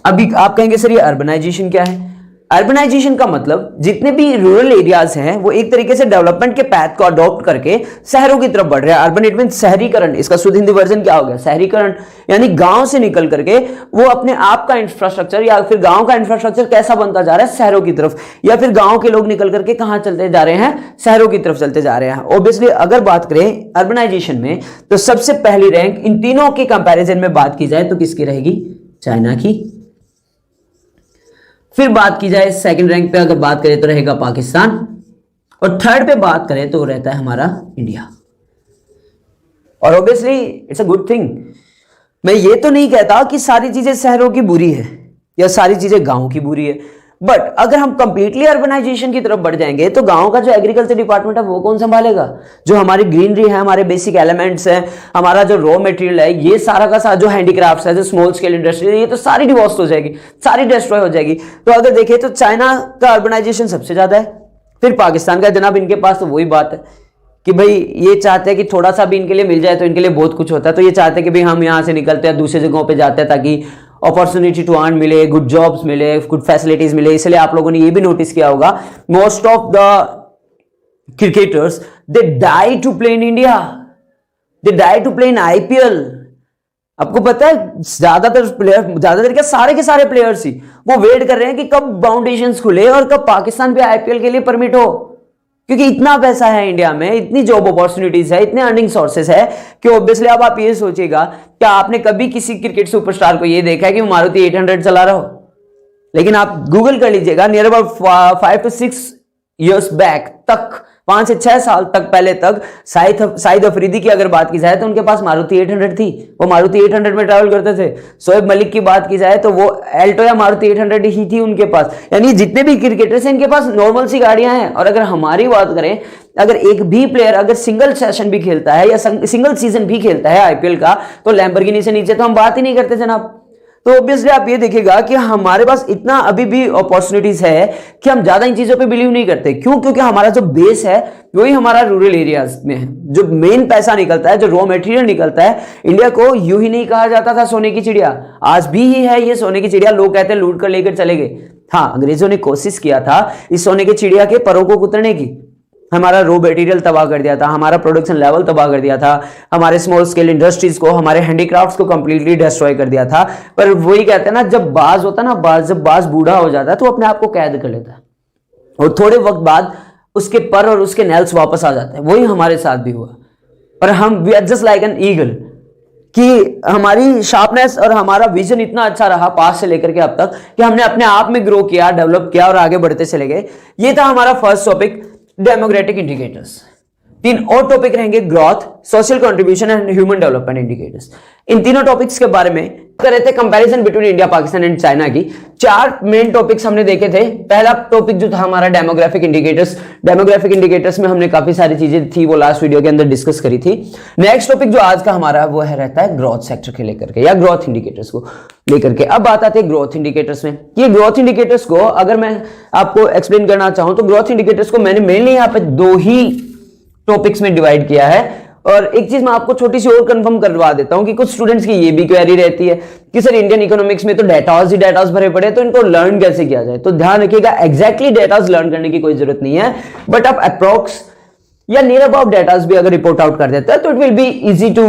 अभी आप कहेंगे सर ये अर्बनाइजेशन क्या है? अर्बनाइजेशन का मतलब जितने भी रूरल एरियाज हैं वो एक तरीके से डेवलपमेंट के पैथ को अडॉप्ट करके शहरों की तरफ बढ़ रहे हैं। अर्बन इट मीन शहरीकरण, इसका शुद्ध हिंदी वर्जन क्या हो गया? शहरीकरण, यानी गांव से निकल करके वो अपने आप का इंफ्रास्ट्रक्चर या फिर गांव का इंफ्रास्ट्रक्चर कैसा बनता जा रहा है शहरों की तरफ, या फिर गांव के लोग निकल करके कहां चलते जा रहे हैं? शहरों की तरफ चलते जा रहे हैं। ऑब्वियसली अगर बात करें अर्बनाइजेशन में तो सबसे पहली रैंक इन तीनों के कंपैरिजन में बात की जाए तो किसकी रहेगी? चाइना की। फिर बात की जाए सेकंड रैंक पे अगर बात करें तो रहेगा पाकिस्तान, और थर्ड पे बात करें तो रहता है हमारा इंडिया। और obviously it's a good thing. मैं ये तो नहीं कहता कि सारी चीजें शहरों की बुरी है या सारी चीजें गांव की बुरी है, बट अगर हम कंप्लीटली अर्बनाइजेशन की तरफ बढ़ जाएंगे तो गांव का जो एग्रीकल्चर डिपार्टमेंट है वो कौन संभालेगा? जो हमारी ग्रीनरी है, हमारे बेसिक एलिमेंट्स हैं, हमारा जो रॉ मटेरियल है, ये सारा का सारा जो हैंडीक्राफ्ट्स है, जो स्मॉल स्केल इंडस्ट्री, ये तो सारी डिवॉस्ट हो जाएगी, सारी डिस्ट्रॉय हो जाएगी। तो अगर देखें तो चाइना का अर्बनाइजेशन सबसे ज्यादा है, फिर पाकिस्तान का। जनाब इनके पास तो वही बात है कि भाई ये चाहते हैं कि थोड़ा सा भी इनके लिए मिल जाए तो इनके लिए बहुत कुछ होता है, तो ये चाहते हैं कि भाई हम यहाँ से निकलते हैं दूसरी जगहों पे जाते हैं ताकि अपॉर्चुनिटी टू अर्न मिले, गुड जॉब्स मिले, गुड फैसिलिटीज मिले। इसलिए आप लोगों ने ये भी नोटिस किया होगा most of the cricketers they die to play in India, they die to play in IPL. आपको पता है ज्यादातर क्या सारे के सारे प्लेयर्स ही वो वेट कर रहे हैं कि कब बाउंडेशंस खुले और कब पाकिस्तान पे आईपीएल के लिए परमिट हो, क्योंकि इतना पैसा है इंडिया में, इतनी जॉब अपॉर्चुनिटीज है, इतने अर्निंग सोर्सेस है कि ऑब्वियसली अब आप ये सोचिएगा क्या आपने कभी किसी क्रिकेट सुपरस्टार को ये देखा है कि वो मारुति 800 चला रहा हो? लेकिन आप गूगल कर लीजिएगा, near about 5 to 6 years back तक, 5 से 6 साल तक पहले तक शाहिद अफरीदी की अगर बात की जाए तो उनके पास मारुति 800 थी, वो मारुति 800 में ट्रैवल करते थे। शोएब मलिक की बात की जाए तो वो एल्टो या मारुति 800 ही थी उनके पास। यानी जितने भी क्रिकेटर्स हैं इनके पास नॉर्मल सी गाड़ियां हैं। और अगर हमारी बात करें, अगर एक भी प्लेयर अगर सिंगल सेशन भी खेलता है या सिंगल सीजन भी खेलता है आईपीएल का, तो लैम्बोर्गिनी से नीचे तो हम बात ही नहीं करते जनाब। तो ऑब्वियसली आप ये देखिएगा कि हमारे पास इतना अभी भी अपॉर्चुनिटीज है कि हम ज्यादा इन चीजों पे बिलीव नहीं करते। क्यों? क्योंकि हमारा जो बेस है वही हमारा रूरल एरियाज में है। जो मेन पैसा निकलता है, जो रॉ मटेरियल निकलता है, इंडिया को यूं ही नहीं कहा जाता था सोने की चिड़िया, आज भी ही है ये सोने की चिड़िया। लोग कहते हैं लूट कर लेकर चले गए। हाँ, अंग्रेजों ने कोशिश किया था इस सोने की चिड़िया के परों को कुतरने की, हमारा रॉ मटेरियल तबाह कर दिया था, हमारा प्रोडक्शन लेवल तबाह कर दिया था, हमारे स्मॉल स्केल इंडस्ट्रीज को, हमारे हैंडीक्राफ्ट्स को कंप्लीटली डिस्ट्रॉय कर दिया था। पर वही कहते हैं ना, जब बाज होता है ना, जब बाज बूढ़ा हो जाता है तो अपने आप को कैद कर लेता है और थोड़े वक्त बाद उसके पर और उसके नेल्स वापस आ जाते हैं। वही हमारे साथ भी हुआ। पर हम we are just like an eagle, कि हमारी शार्पनेस और हमारा विजन इतना अच्छा रहा पास से लेकर के अब तक कि हमने अपने आप में ग्रो किया, डेवलप किया और आगे बढ़ते चले गए। ये था हमारा फर्स्ट टॉपिक, डेमोक्रेटिक इंडिकेटर्स। 3 और टॉपिक रहेंगे, growth, social contribution and human development indicators. इन तीनों टॉपिक्स के बारे में कर रहे थे comparison between India, Pakistan and China की। चार मेन टॉपिक्स हमने देखे थे। पहला टॉपिक जो था हमारा डेमोग्राफिक इंडिकेटर्स। डेमोग्राफिक इंडिकेटर्स में हमने काफी सारी चीजें थी वो लास्ट वीडियो के अंदर डिस्कस करी थी। नेक्स्ट टॉपिक जो आज का हमारा वो है रहता है ग्रोथ सेक्टर के लेकर के या ग्रोथ इंडिकेटर्स को लेकर के। अब बात आती है ग्रोथ इंडिकेटर्स में। ये ग्रोथ इंडिकेटर्स को अगर मैं आपको एक्सप्लेन करना चाहूं तो ग्रोथ इंडिकेटर्स को मैंने मेनली यहाँ पे दो ही टॉपिक्स में डिवाइड किया है। और एक चीज मैं आपको छोटी सी और कंफर्म करवा देता हूं कि कुछ स्टूडेंट्स की ये भी क्वेरी रहती है कि सर इंडियन इकोनॉमिक्स में तो डेटाज ही डेटाज भरे पड़े तो इनको लर्न कैसे किया जाए। तो ध्यान रखिएगा एग्जैक्टली डेटाज लर्न करने की कोई जरूरत नहीं है, बट आप अप्रोक्स या नियर अबाउट डेटाज भी अगर रिपोर्ट आउट कर देता है तो it will be easy to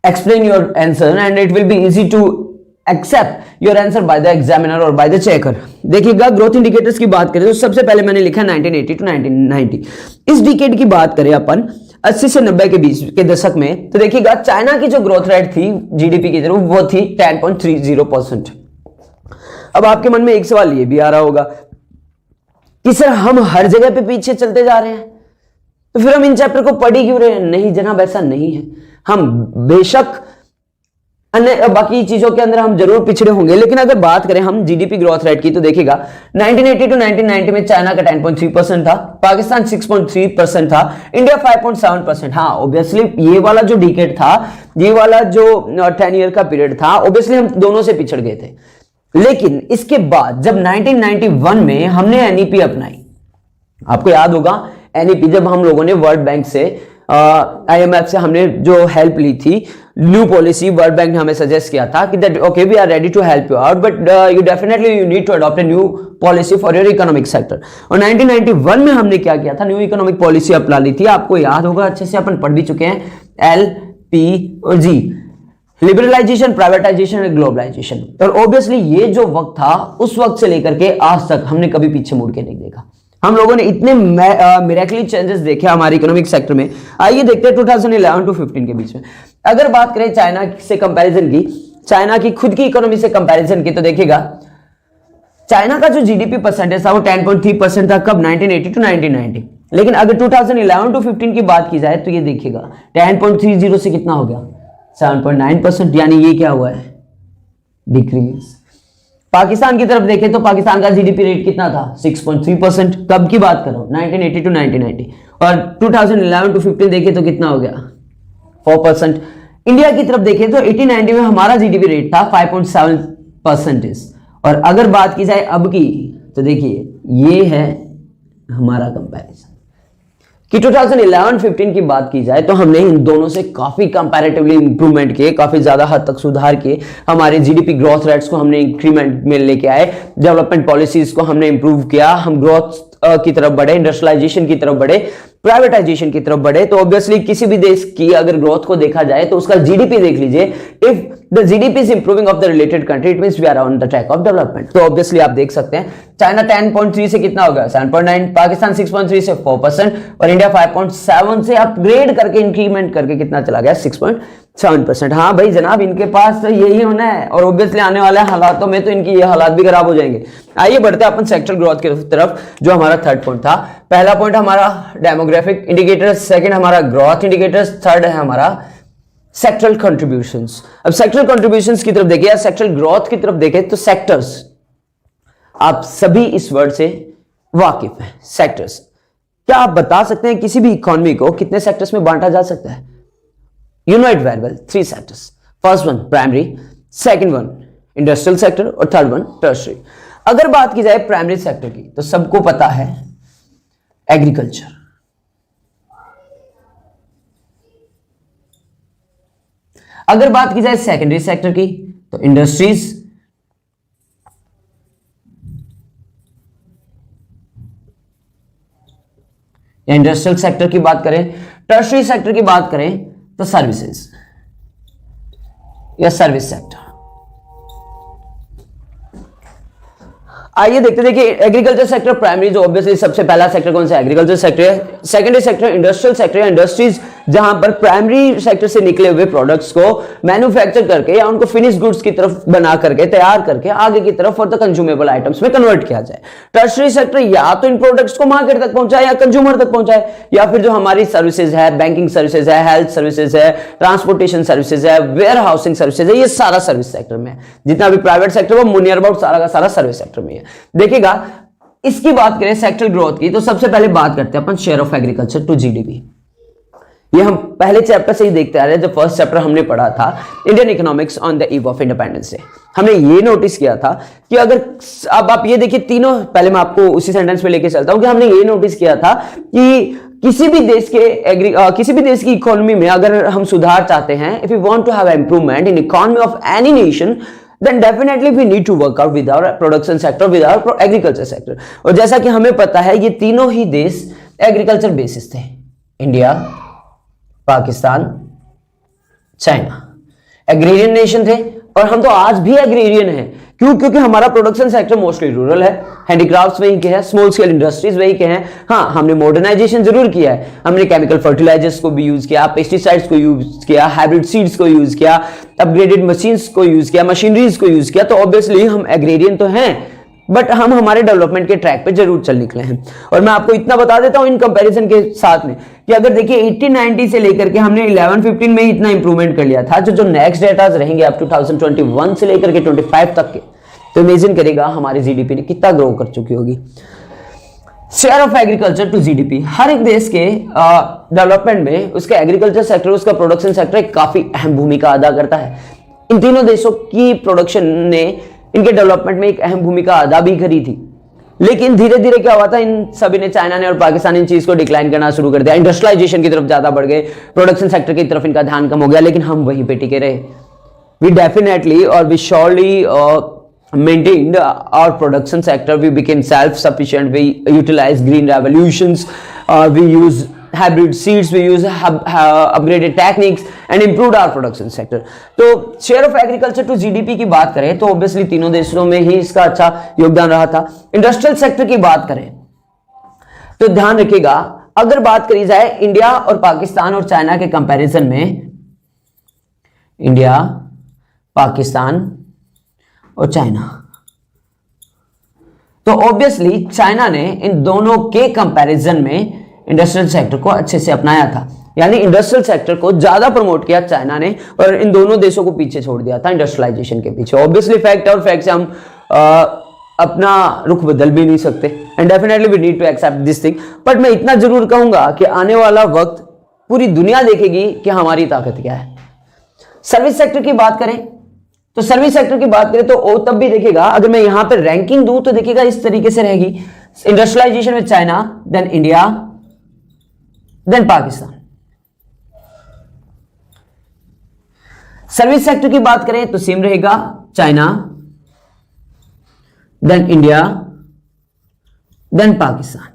explain your answer and it will be easy to accept your answer by the examiner और बाय द चेकर। देखिएगा ग्रोथ इंडिकेटर्स की बात करें तो सबसे पहले मैंने लिखा 1980 टू 1990। इस डिकेड की बात करें अपन 80 से 90 के बीच के दशक में, तो देखिएगा चाइना की जो ग्रोथ रेट थी जीडीपी की तरफ वो थी 10.30%। अब आपके मन में एक सवाल ये भी आ रहा होगा कि सर हम हर जगह पे पीछे चलते जा रहे हैं तो फिर हम इन चैप्टर को पढ़ ही क्यों रहे हैं। नहीं जनाब, ऐसा नहीं है। हम बेशक अन्य बाकी चीजों के अंदर हम जरूर पिछड़े होंगे, लेकिन अगर बात करें हम जीडीपी ग्रोथ रेट की तो देखिएगा 1980 टू 1990 में चाइना का 10.3% था, पाकिस्तान 6.3% था, इंडिया 5.7%। हाँ ऑब्वियसली ये वाला जो डिकेड था, ये वाला जो 10 ईयर का पीरियड था, ऑब्वियसली हम दोनों से पिछड़ गए थे। लेकिन इसके बाद जब 1991 में हमने एनईपी अपनाई, आपको याद होगा एनईपी जब हम लोगों ने वर्ल्ड बैंक से IMF से हमने जो हेल्प ली थी, न्यू पॉलिसी वर्ल्ड बैंक ने हमें सजेस्ट किया था कि that okay we are ready to help you out but you definitely you need to adopt a new policy for your economic sector. और 1991 में हमने क्या किया था, न्यू इकोनॉमिक पॉलिसी अपना ली थी। आपको याद होगा अच्छे से, अपन पढ़ भी चुके हैं LP और G, लिबरलाइजेशन, प्राइवेटाइजेशन और ग्लोबलाइजेशन। और ऑब्वियसली ये जो वक्त था उस वक्त से लेकर के आज तक हमने कभी पीछे मुड़ के नहीं देखा। हम लोगों ने इतने मिरेकली चेंजेस देखे हमारे इकोनॉमिक सेक्टर में। आइए देखते हैं 2011 टू 15 के बीच में अगर बात करें चाइना से कंपैरिजन की, चाइना की खुद की इकोनॉमी से कंपैरिजन की, तो देखिएगा चाइना का जो जीडीपी परसेंटेज था वो 10.3% था। कब? 1980 टू 1990। लेकिन अगर 2011 टू 15 की बात की जाए तो ये देखिएगा 10.30 से कितना हो गया 7.9%, यानी ये क्या हुआ है, डिक्रीज। पाकिस्तान की तरफ देखें तो पाकिस्तान का जीडीपी रेट कितना था 6.3%। कब की बात कर रहा हूं 1980 टू 1990। और 2011 टू 15 देखें तो कितना हो गया 4%। इंडिया की तरफ देखें तो 80-90 में हमारा जीडीपी रेट था 5.7%। और अगर बात की जाए अब की तो देखिए ये है हमारा कंपैरिजन कि 2011-15 की बात की जाए तो हमने इन दोनों से काफी कंपैरेटिवली इंप्रूवमेंट किए, काफी ज्यादा हद तक सुधार किए। हमारे जीडीपी ग्रोथ रेट्स को हमने इंक्रीमेंट में लेके आए, डेवलपमेंट पॉलिसीज को हमने इंप्रूव किया, हम ग्रोथ की तरफ बढ़े, इंडस्ट्रियलाइजेशन की तरफ बढ़े, प्राइवेटाइजेशन की तरफ बढ़े। तो ऑब्वियसली किसी भी देश की अगर ग्रोथ को देखा जाए तो उसका जीडीपी देख लीजिए, if the GDP is improving of the related country it means we are on the track of development. तो ऑब्वियसली आप देख सकते हैं चाइना 10.3 से कितना हो गया 7.9, पाकिस्तान 6.3 से 4% और इंडिया 5.7 से अपग्रेड करके इंक्रीमेंट करके कितना चला गया 6.7%। हाँ भाई जनाब, इनके पास तो यही होना है और ऑब्वियसली आने वाले हालातों में तो इनकी ये हालात भी खराब हो जाएंगे। आइए बढ़ते हैं अपन सेक्टरल ग्रोथ की तरफ, जो हमारा थर्ड पॉइंट था। पहला पॉइंट हमारा डेमोग्राफिक इंडिकेटर्स, सेकंड हमारा ग्रोथ इंडिकेटर्स, थर्ड है हमारा सेक्टरल कंट्रीब्यूशंस। अब सेक्टरल कंट्रीब्यूशंस की तरफ देखिए या सेक्टरल ग्रोथ की तरफ देखें तो सेक्टर्स, आप सभी इस वर्ड से वाकिफ हैं। सेक्टर्स, क्या आप बता सकते हैं किसी भी इकोनॉमी को कितने सेक्टर्स में बांटा जा सकता है? You know it very well, 3 sectors. First one primary, second one industrial sector और third one tertiary. अगर बात की जाए प्राइमरी सेक्टर की तो सबको पता है एग्रीकल्चर, अगर बात की जाए सेकेंडरी सेक्टर की तो इंडस्ट्रीज, या इंडस्ट्रियल सेक्टर की बात करें, टर्शरी सेक्टर की बात करें तो सर्विसेज या सर्विस सेक्टर। आइए देखते, देखिए एग्रीकल्चर सेक्टर प्राइमरी, जो ऑब्वियसली सबसे पहला सेक्टर कौन सा है, एग्रीकल्चर सेक्टर है। सेकेंडरी सेक्टर इंडस्ट्रियल सेक्टर है, इंडस्ट्रीज जहां पर प्राइमरी सेक्टर से निकले हुए प्रोडक्ट्स को मैन्युफैक्चर करके या उनको फिनिश गुड्स की तरफ बना करके तैयार करके आगे की तरफ फॉर द कंज्यूमेबल आइटम्स में कन्वर्ट किया जाए। टर्शरी सेक्टर या तो इन प्रोडक्ट्स को मार्केट तक पहुंचाए या कंज्यूमर तक पहुंचाए, या फिर जो हमारी सर्विसेज है, बैंकिंग सर्विसेज है, हेल्थ सर्विसेज है, ट्रांसपोर्टेशन सर्विसेज है, वेयर हाउसिंग सर्विसेज है, ये सारा सर्विस सेक्टर में है। जितना भी प्राइवेट सेक्टर वो नियर अबाउट सारा का सारा सर्विस सेक्टर में है। देखिएगा, इसकी बात करें सेक्टर ग्रोथ की, तो सबसे पहले बात करते हैं अपन share of agriculture to GDP. ये हम पहले चैप्टर से ही देखते आ रहे हैं। जो फर्स्ट चैप्टर हमने पढ़ा था Indian economics on the eve of independence day, हमने ये नोटिस किया था कि अगर अब आप ये देखिए तीनों, पहले मैं आपको उसी सेंटेंस में लेके चलता हूं कि हमने ये नोटिस किया था कि किसी भी देश की इकोनॉमी में अगर हम सुधार चाहते हैं, if you want to have improvement in economy of any nation, then definitely we need to work out with our production sector, with our agriculture sector। और जैसा कि हमें पता है ये तीनों ही देश एग्रीकल्चर बेसिस थे, India, Pakistan, China, agrarian nation थे। और हम तो आज भी एग्रीरियन हैं, क्यों? क्योंकि हमारा प्रोडक्शन सेक्टर मोस्टली रूरल है, हैंडीक्राफ्ट्स वहीं के हैं, स्मॉल स्केल इंडस्ट्रीज वहीं के हैं। हाँ, हमने मॉडर्नाइजेशन जरूर किया है, हमने केमिकल फर्टिलाइजर्स को भी यूज किया, पेस्टिसाइड्स को यूज किया, हाइब्रिड सीड्स को यूज किया, अपग्रेडेड मशीन्स को यूज किया, मशीनरीज को यूज किया। तो ऑब्वियसली हम एग्रीरियन तो हैं, बट हम हमारे डेवलपमेंट के ट्रैक पे जरूर चल निकले हैं। और मैं आपको इतना बता देता हूं इन कंपैरिजन के साथ में कि अगर देखिए 1890 से लेकर के हमने 11-15 में ही इतना इंप्रूवमेंट कर लिया था, जो नेक्स्ट डेटाज रहेंगे अब 2021 से लेकर के 25 तक के, तो इमेजिन करेगा हमारी जीडीपी ने कितना ग्रो कर चुकी होगी। Share of agriculture to GDP, हर एक देश के डेवलपमेंट में उसका एग्रीकल्चर सेक्टर, उसका प्रोडक्शन सेक्टर काफी अहम भूमिका अदा करता है। इन तीनों देशों की प्रोडक्शन ने इनके डेवलपमेंट में एक अहम भूमिका अदा भी करी थी। लेकिन धीरे धीरे क्या हुआ था, इन सभी ने, चाइना ने और पाकिस्तान इन चीज को डिक्लाइन करना शुरू कर दिया, इंडस्ट्रियलाइजेशन की तरफ ज्यादा बढ़ गए, प्रोडक्शन सेक्टर की तरफ इनका ध्यान कम हो गया, लेकिन हम वहीं पे टिके रहे। वी डेफिनेटली और we surely maintained our production sector, we became self-sufficient, we utilized green revolutions, we use hybrid seeds, we use upgraded techniques and improved our production sector। तो share of agriculture to GDP की बात करें तो obviously तीनों देशों में ही इसका अच्छा योगदान रहा था। इंडस्ट्रियल सेक्टर की बात करें तो ध्यान रखिएगा, अगर बात करी जाए इंडिया और पाकिस्तान और चाइना के कंपैरिजन में, इंडिया, पाकिस्तान और चाइना, तो ऑब्वियसली चाइना ने इन दोनों के कंपैरिजन में इंडस्ट्रियल सेक्टर को अच्छे से अपनाया था, यानी इंडस्ट्रियल सेक्टर को ज्यादा प्रमोट किया चाइना ने और इन दोनों देशों को पीछे छोड़ दिया था इंडस्ट्रियलाइजेशन के पीछे। ऑब्वियसली फैक्ट है और फैक्ट से हम अपना रुख बदल भी नहीं सकते, and definitely we need to accept this thing. But मैं इतना जरूर कहूंगा कि आने वाला वक्त पूरी दुनिया देखेगी कि हमारी ताकत क्या है। सर्विस सेक्टर की बात करें तो सर्विस सेक्टर की बात करें तो तब भी देखिएगा, अगर मैं यहां पर रैंकिंग दूं तो देखिएगा इस तरीके से रहेगी, इंडस्ट्रियलाइजेशन में China, then India, then Pakistan. Service sector की बात करें तो सेम रहेगा, China, then India, then Pakistan.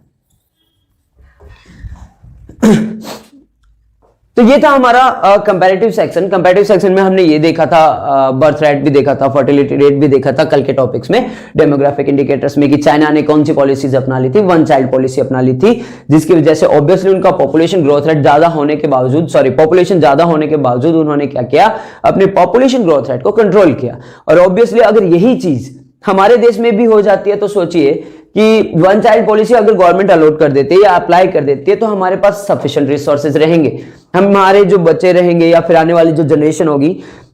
तो ये था हमारा कंपैरेटिव सेक्शन। कंपैरेटिव सेक्शन में हमने ये देखा था, बर्थ रेट भी देखा था, फर्टिलिटी रेट भी देखा था कल के टॉपिक्स में, डेमोग्राफिक इंडिकेटर्स में, कि चाइना ने कौन सी पॉलिसीज अपना ली थी, वन चाइल्ड पॉलिसी अपना ली थी, जिसकी वजह से ऑब्वियसली उनका पॉपुलेशन ग्रोथ रेट ज्यादा होने के बावजूद, पॉपुलेशन ज्यादा होने के बावजूद उन्होंने क्या किया, अपने पॉपुलेशन ग्रोथ रेट को कंट्रोल किया। और ऑब्वियसली अगर यही चीज हमारे देश में भी हो जाती है तो सोचिए कि वन चाइल्ड पॉलिसी अगर गवर्नमेंट अलॉट कर देती है या अप्लाई कर देती है तो हमारे पास सफिशिएंट रिसोर्सेज रहेंगे, हमारे जो बच्चे रहेंगे या फिर आने वाली जो जनरेशन होगी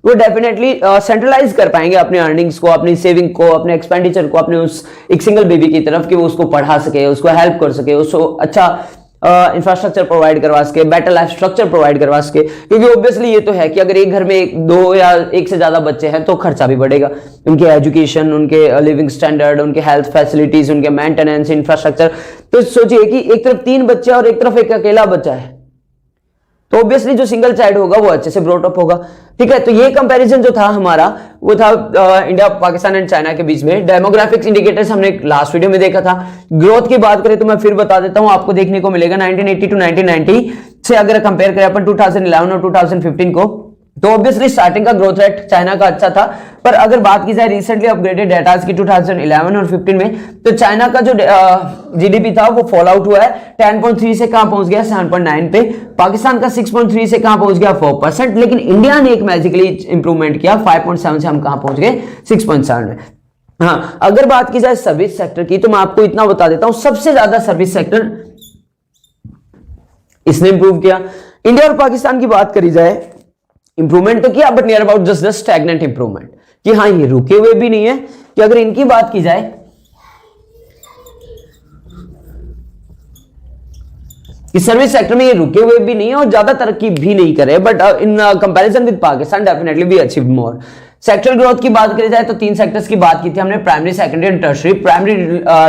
वो डेफिनेटली सेंट्रलाइज कर पाएंगे अपने अर्निंग्स को, अपनी सेविंग को, अपने एक्सपेंडिचर को, अपने उस एक सिंगल बेबी की तरफ, कि वो उसको पढ़ा सके, उसको हेल्प कर सके, उसको अच्छा इंफ्रास्ट्रक्चर प्रोवाइड करवा सके, बेटर लाइफ स्ट्रक्चर प्रोवाइड करवा सके। क्योंकि ऑब्वियसली ये तो है कि अगर एक घर में दो या एक से ज्यादा बच्चे हैं तो खर्चा भी बढ़ेगा, उनके एजुकेशन, उनके लिविंग स्टैंडर्ड, उनके हेल्थ फैसिलिटीज, उनके मेंटेनेंस, इंफ्रास्ट्रक्चर। तो सोचिए कि एक तरफ 3 बच्चे और एक तरफ एक अकेला बच्चा है, तो ऑब्वियसली जो सिंगल चाइल्ड होगा वो अच्छे से ब्रॉट अप होगा। ठीक है, तो ये कंपैरिजन जो था हमारा वो था इंडिया, पाकिस्तान एंड चाइना के बीच में। डेमोग्राफिक्स इंडिकेटर्स हमने लास्ट वीडियो में देखा था। ग्रोथ की बात करें तो मैं फिर बता देता हूं, आपको देखने को मिलेगा 1980 टू 1990 से अगर कंपेयर करें अपन 2011 और 2015 को, तो ऑब्वियसली स्टार्टिंग का ग्रोथ रेट चाइना का अच्छा था, पर अगर बात की जाए रिसेंटली अपग्रेडेड डेटा की 2011 और 15 में, तो चाइना का जो जीडीपी था वो फॉल आउट हुआ है। 10.3 से कहां पहुंच गया 7.9 पे। पाकिस्तान का 6.3 से कहां पहुंच गया 4%। लेकिन इंडिया ने एक मैजिकली इंप्रूवमेंट किया, 5.7 से हम कहां पहुंच गए 6.7 में। हाँ, अगर बात की जाए सर्विस सेक्टर की, तो मैं आपको इतना बता देता हूं, सबसे ज्यादा सर्विस सेक्टर इसने इंप्रूव किया। इंडिया और पाकिस्तान की बात करी जाए, इंप्रूवमेंट तो किया but near about just stagnant improvement, कि हाँ ये रुके हुए भी नहीं है। कि अगर इनकी बात की जाए कि सर्विस सेक्टर में ये रुके हुए भी नहीं है और ज्यादा तरक्की भी नहीं करे, but in comparison with Pakistan definitely भी अचीव मोर। सेक्टर ग्रोथ की बात करी जाए तो 3 सेक्टर्स की बात की थी हमने, primary, secondary and tertiary. Primary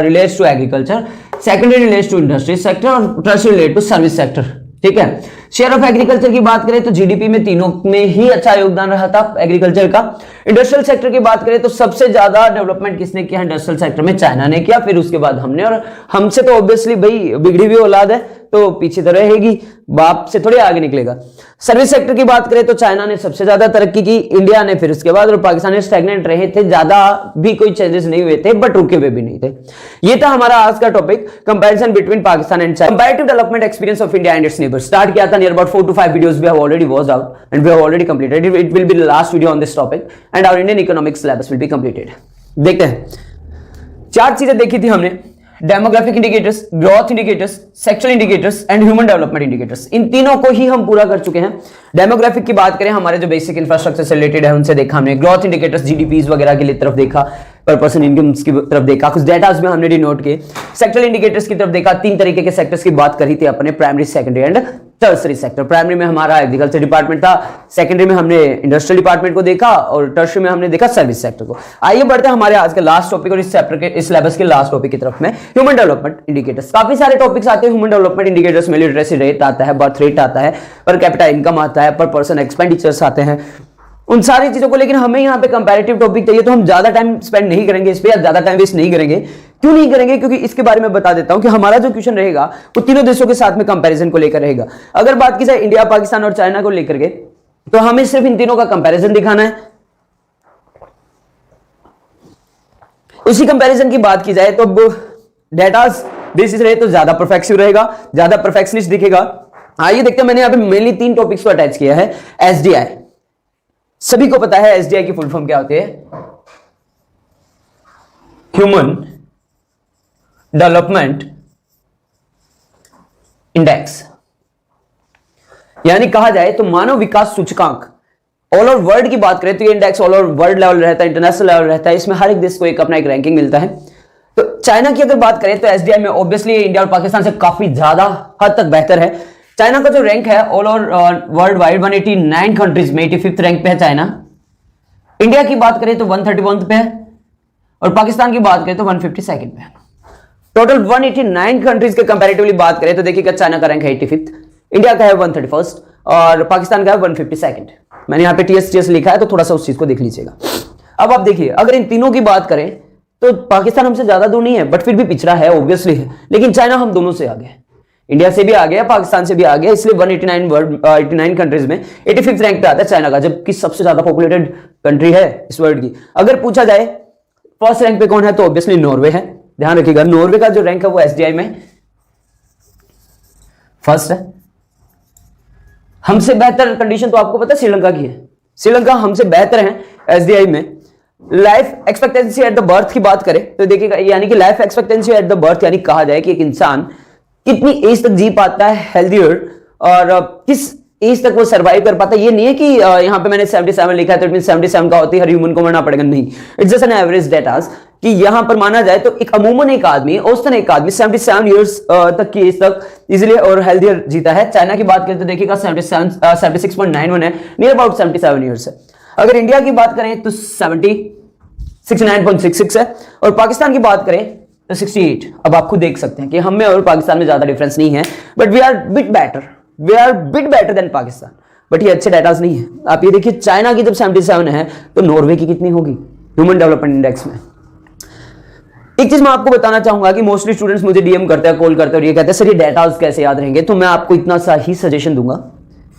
relates to agriculture, secondary relates to industry sector और tertiary relate to service sector. ठीक है, शेयर ऑफ एग्रीकल्चर की बात करें तो जीडीपी में तीनों में ही अच्छा योगदान रहा था एग्रीकल्चर का। इंडस्ट्रियल सेक्टर की बात करें तो सबसे ज्यादा डेवलपमेंट किसने किया इंडस्ट्रियल सेक्टर में, चाइना ने किया, फिर उसके बाद हमने। और हमसे तो ऑब्वियसली भाई बिगड़ी हुई औलाद है तो पीछे तो रहेगी, बाप से थोड़ी आगे निकलेगा। सर्विस सेक्टर की बात करें तो चाइना ने सबसे ज्यादा तरक्की की, इंडिया ने फिर उसके बाद, और पाकिस्तान स्टैग्नेंट रहे थे, ज्यादा भी कोई चेंजेस नहीं हुए थे बट रुके हुए भी नहीं थे। ये था हमारा आज का topic, comparison between Pakistan and China, comparative development experience of India and its neighbours. Start किया था near about 4 to 5 videos we have already watched out and we have already completed it will be the last video on this topic and our Indian economic syllabus will be completed. देखते हैं, 4 चीजें देखी थी हमने, demographic indicators, growth indicators, sectoral indicators and human development indicators. इन तीनों को ही हम पूरा कर चुके हैं। डेमोग्राफिक की बात करें, हमारे जो बेसिक इंफ्रास्ट्रक्चर से रिलेटेड है उनसे देखा हमने। ग्रोथ इंडिकेटर्स जीडीपीज वगैरह की तरफ देखा, पर पर्सन इनकम्स की तरफ देखा, कुछ डेटास में हमने डिनोट किए। सेक्टोरल इंडिकेटर्स की तरफ देखा, 3 तरीके के सेक्टर्स की बात करी थी अपने, primary, secondary and tertiary sector. Primary में हमारा एग्रीकल्चर डिपार्टमेंट था, सेकेंडरी में हमने इंडस्ट्रियल डिपार्टमेंट को देखा और टर्सरी में हमने देखा सर्विस सेक्टर को। आइए बढ़ते हैं हमारे आज के लास्ट टॉपिक और इस चैप्टर के, इस सिलेबस के लास्ट टॉपिक की तरफ में, ह्यूमन डेवलपमेंट इंडिकेटर्स। काफी सारे टॉपिक्स आते हैं ह्यूमन डेवलपमेंट इंडिकेटर्स में, लिटरेसी रेट आता है, बर्थ रेट आता है, पर कैपिटा इनकम आता है, पर पर्सन एक्सपेंडिचर्स आते हैं, उन सारी चीजों को। लेकिन हमें यहाँ पे कंपैरेटिव टॉपिक चाहिए, तो हम ज्यादा टाइम स्पेंड नहीं करेंगे इस पे, या ज्यादा टाइम वेस्ट नहीं करेंगे। क्यों नहीं करेंगे? क्योंकि इसके बारे में बता देता हूं कि हमारा जो क्वेश्चन रहेगा वो तीनों देशों के साथ में कंपैरिजन को लेकर रहेगा। अगर बात की जाए इंडिया, पाकिस्तान और चाइना को लेकर के, तो हमें सिर्फ इन तीनों का कंपैरिजन दिखाना है। उसी कंपैरिजन की बात की जाए तो डेटा बेसिस रहे तो ज्यादा परफेक्सिव रहेगा, ज्यादा परफेक्शनिस्ट दिखेगा। आइए देखते हैं, मैंने यहां पे मेनली 3 टॉपिक्स को अटैच किया है। एसडीआई, सभी को पता है एसडीआई की फुल फॉर्म क्या होती है, ह्यूमन डेवलपमेंट इंडेक्स, यानी कहा जाए तो मानव विकास सूचकांक। ऑल ओवर वर्ल्ड की बात करें तो ये index all over world level रहता है, इंटरनेशनल लेवल रहता है, इसमें हर एक देश को एक अपना एक रैंकिंग मिलता है। तो चाइना की अगर बात करें तो एसडीआई में ऑब्वियसली इंडिया और पाकिस्तान से काफी ज्यादा हद तक बेहतर है। चाइना का जो रैंक है all over world wide 189 countries में 85th रैंक पे है चाइना। इंडिया की बात करें तो 131 पे है और पाकिस्तान की बात करें तो 152 पे है। टोटल 189 कंट्रीज के कंपैरेटिवली बात करें तो देखिएगा चाइना का रैंक है 85th, इंडिया का है 131 और पाकिस्तान का है 152। मैंने यहाँ पे टीएस लिखा है तो थोड़ा सा उस चीज को देख लीजिएगा। अब आप देखिए, अगर इन तीनों की बात करें तो पाकिस्तान हमसे ज्यादा दूर नहीं है बट फिर भी पिछड़ा है ऑब्वियसली है, लेकिन चाइना हम दोनों से आगे है, इंडिया से भी आगे है, पाकिस्तान से भी आगे है, इसलिए 189 कंट्रीज में 85th रैंक पे आता है चाइना का, जबकि सबसे ज्यादा पॉपुलेटेड कंट्री है इस वर्ल्ड की। अगर पूछा जाए फर्स्ट रैंक पे कौन है तो ऑब्वियसली नॉर्वे है। ध्यान रखिएगा, नॉर्वे का जो रैंक है वो एसडीआई में फर्स्ट है। हमसे बेहतर कंडीशन तो आपको पता है श्रीलंका की है, श्रीलंका हमसे बेहतर है एसडीआई में। Life expectancy at the birth की बात करें तो देखिएगा, यानी कि life expectancy at the birth, यानी कहा जाए कि एक इंसान कितनी एज तक जी पाता है हेल्दियर और किस एज तक वो सर्वाइव कर पाता है। ये नहीं है कि यहाँ पे मैंने 77 लिखा है तो इट मीन 77 का होती है हर ह्यूमन को मरना पड़ेगा, नहीं, it's just an average data कि यहां पर माना जाए तो एक अमूमन एक आदमी, औसतन एक आदमी 77 ईयर्स तक की एज तक इजीली और हेल्दियर जीता है। चाइना की बात करें तो देखिएगा 76.91 है, नियर अबाउट 77 ईयर्स है। अगर इंडिया की बात करें तो 69.66 है और पाकिस्तान की बात करें तो 68। अब आप खुद देख सकते हैं कि हम में और पाकिस्तान में ज्यादा डिफरेंस नहीं है, but we are bit better than Pakistan, but ये अच्छे डेटास नहीं है। आप ये देखिए, चाइना की जब 77 है तो नॉर्वे की कितनी होगी ह्यूमन डेवलपमेंट इंडेक्स में। एक चीज मैं आपको बताना चाहूंगा कि मोस्टली स्टूडेंट्स मुझे डीएम करते हैं, कॉल करते हैं और ये कहते हैं सर ये डेटा कैसे याद रहेंगे, तो मैं आपको इतना सा ही सजेशन दूंगा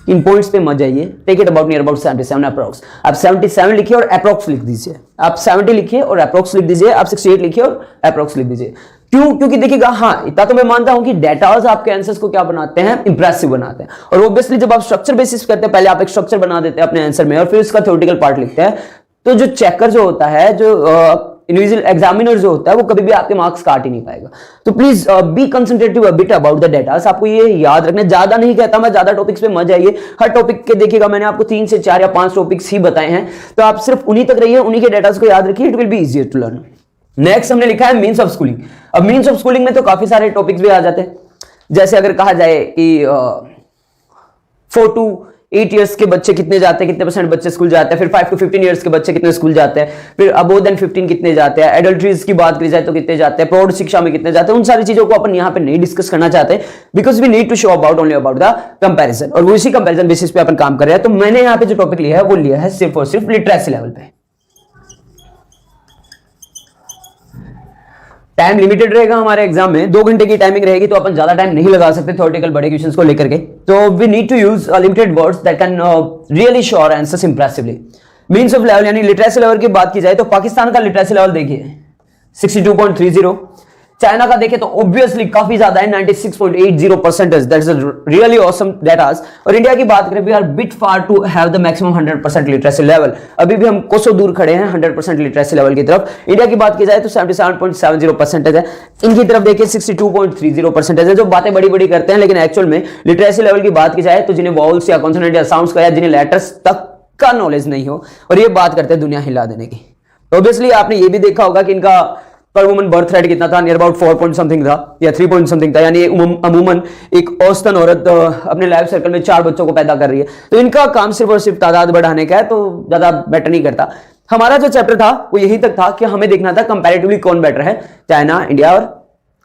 इन पॉइंट्स पे मत जाइए। Take it about near about 77 approx. आप 77 लिखिए और अप्रॉक्स लिख दीजिए। आप 70 लिखिए और अप्रॉक्स लिख दीजिए। आप 68 लिखिए और अप्रॉक्स लिख दीजिए। क्यों? क्योंकि देखिएगा, हाँ इतना तो मैं मानता हूं कि डेटाज आपके आंसर्स को क्या बनाते हैं, इंप्रेसिव बनाते हैं। और ऑब्वियसली जब आप स्ट्रक्चर बेसिस करते हैं, पहले आप एक स्ट्रक्चर बना देते हैं अपने आंसर में और फिर उसका थ्योरेटिकल पार्ट लिखते हैं, तो जो चेकर जो होता है, जो इंडिविजुअल एग्जामिनर जो होता है, वो कभी भी आपके मार्क्स काट ही नहीं पाएगा। तो please be concentrative a bit about the datas. आपको ये याद रखना, ज्यादा नहीं कहता मैं, ज्यादा टॉपिक्स पे मत जाइए। हर टॉपिक के देखिएगा मैंने आपको 3 से 4 या 5 टॉपिक्स ही बताए हैं, तो आप सिर्फ उन्हीं तक रहिए, उन्हीं के डेटास को याद रखिए। It will be easier to learn. Next हमने लिखा है मीन्स ऑफ स्कूलिंग। अब मीन्स ऑफ स्कूलिंग में तो काफी सारे टॉपिक्स भी आ जाते हैं। जैसे अगर कहा जाए कि 4 to 8 ईयर्स के बच्चे कितने जाते हैं, कितने परसेंट बच्चे स्कूल जाते हैं, फिर 5 to 15 ईयर्स के बच्चे कितने स्कूल जाते हैं, फिर अबोव देन 15 कितने जाते हैं, एडल्ट्रीज की बात की जाए तो कितने जाते हैं, प्रौढ़ शिक्षा में कितने जाते हैं। उन सारी चीजों को अपन यहाँ पे नहीं डिस्कस करना चाहते, because we need to show about only about the comparison, और वो इसी कंपैरिजन बेसिस पे अपन काम कर रहे हैं। तो मैंने यहाँ पे जो टॉपिक लिया है वो लिया है सिर्फ और सिर्फ लिटरेसी लेवल पे। टाइम लिमिटेड रहेगा हमारे एग्जाम में, 2 घंटे की टाइमिंग रहेगी, तो अपन ज्यादा टाइम नहीं लगा सकते थ्योरेटिकल बड़े क्वेश्चंस को लेकर के। तो we need to use limited words that can really show our answers impressively. Means of level यानी लिटरेसी लेवल की बात की जाए तो पाकिस्तान का लिटरेसी लेवल देखिए 62.30। चाइना का देखें तो ऑब्वियसली काफी ज्यादा है 96.80%। That's really awesome datas. और इंडिया की बात करें, we are bit far to have the maximum 100% literacy level. अभी भी हम कोसों दूर खड़े हैं 100% लिटरेसी लेवल की तरफ। इंडिया की बात की जाए तो 77.70% है, इनकी तरफ देखिए 62.30% है। जो बातें बड़ी बड़ी करते हैं, लेकिन एक्चुअल में लिटरेसी लेवल की बात की जाए तो जिन्हें वॉवल्स या कॉन्सोनेंट या साउंड्स का या जिन्हें लेटर्स तक का नॉलेज नहीं हो, और ये बात करते हैं दुनिया हिला देने की। तो ऑब्वियसली आपने ये भी देखा होगा कि इनका पर वुमन बर्थ रेट कितना था, नियर अबाउट 4 पॉइंट समथिंग था या 3 पॉइंट समथिंग था। यानी अमूमन एक औसतन औरत अपने लाइफ सर्कल में 4 बच्चों को पैदा कर रही है। तो इनका काम सिर्फ और सिर्फ तादाद बढ़ाने का है, तो ज्यादा बेटर नहीं करता। हमारा जो चैप्टर था वो यही तक था कि हमें देखना था कंपैरेटिवली कौन बेटर है, चाइना, इंडिया और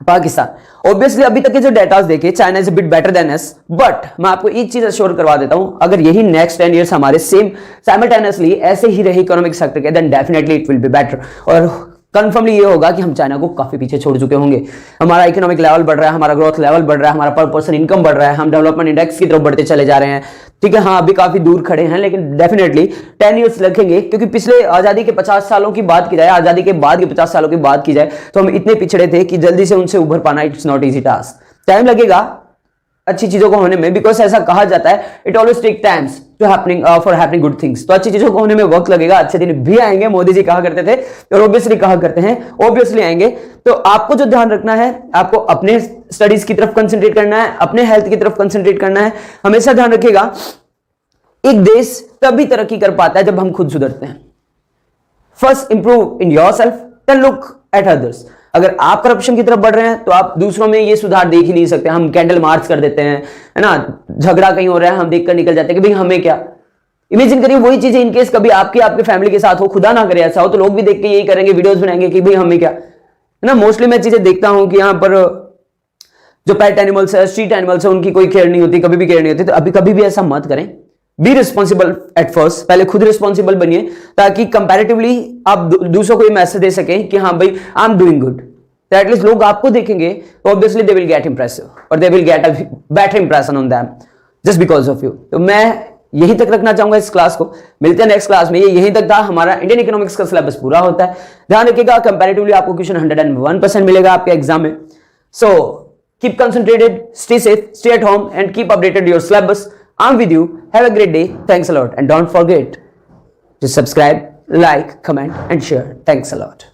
पाकिस्तान। ऑब्वियसली अभी तक के जो डेटास देखे, China is a bit better than us, but मैं आपको एक चीज अश्योर करवा देता हूं, अगर यही नेक्स्ट 10 इयर्स हमारे सेम साइमल्टेनियसली ऐसे ही रहे इकोनॉमिक सेक्टर के, then definitely it will be better. और कंफर्मली ये होगा कि हम चाइना को काफी पीछे छोड़ चुके होंगे। हमारा इकोनॉमिक लेवल बढ़ रहा है, हमारा ग्रोथ लेवल बढ़ रहा है, हमारा पर पर्सन इनकम बढ़ रहा है, हम डेवलपमेंट इंडेक्स की तरफ बढ़ते चले जा रहे हैं। ठीक है, हाँ अभी काफी दूर खड़े हैं, लेकिन डेफिनेटली 10 ईयर्स लगेंगे, क्योंकि पिछले आजादी के 50 सालों की बात की जाए, आजादी के बाद के 50 सालों की बात की जाए, तो हम इतने पिछड़े थे कि जल्दी से उनसे उभर पाना it's not easy task. Time लगेगा अच्छी चीजों को होने में, बिकॉज ऐसा कहा जाता है it always take times to happening for happening good things. तो अच्छी चीजों को होने में वक्त लगेगा, अच्छे दिन भी आएंगे, मोदी जी कहा करते थे और ऑब्वियसली कहा करते हैं, ऑब्वियसली आएंगे। तो आपको जो ध्यान रखना है, आपको अपने स्टडीज की तरफ कंसंट्रेट करना है, अपने हेल्थ की तरफ कंसंट्रेट करना है। हमेशा ध्यान रखिएगा, एक देश तभी तरक्की कर पाता है जब हम खुद सुधरते हैं। First improve in yourself, then look at others. अगर आप करप्शन की तरफ बढ़ रहे हैं तो आप दूसरों में ये सुधार देख ही नहीं सकते। हम कैंडल मार्च कर देते हैं, है ना, झगड़ा कहीं हो रहा है, हम देखकर निकल जाते हैं कि भाई हमें क्या। इमेजिन करिए वही चीजें इनकेस कभी आपके फैमिली के साथ हो, खुदा ना करे ऐसा हो, तो लोग भी देख के यही करेंगे, वीडियोस बनाएंगे कि भाई हमें क्या, है ना। मोस्टली मैं चीजें देखता हूं कि यहाँ पर जो पेट एनिमल्स है, स्ट्रीट एनिमल्स है, उनकी कोई केयर नहीं होती, कभी भी केयर नहीं होती। तो अभी कभी भी ऐसा मत करें। बी रिस्पॉन्सिबल एट फर्स्ट, पहले खुद रिस्पॉन्सिबल बनिए, ताकि कंपैरेटिवली आप दूसरों को ये मैसेज दे सकें कि हाँ भाई आई एम डूइंग गुड। तो एटलीस्ट लोग आपको देखेंगे तो obviously they will get impressive और they will get a better impression on them just because of you. तो मैं यहीं तक रखना चाहूंगा इस क्लास को। मिलते हैं नेक्स्ट क्लास में। ये यहीं तक था, हमारा इंडियन इकोनॉमिक्स का सिलेबस पूरा होता है। ध्यान रखिएगा, कंपैरेटिवली आपको क्वेश्चन 101% मिलेगा आपके एग्जाम में। So keep concentrated, stay safe, stay at home and keep updated your syllabus. I'm with you. Have a great day. Thanks a lot. And don't forget to subscribe, like, comment and share. Thanks a lot.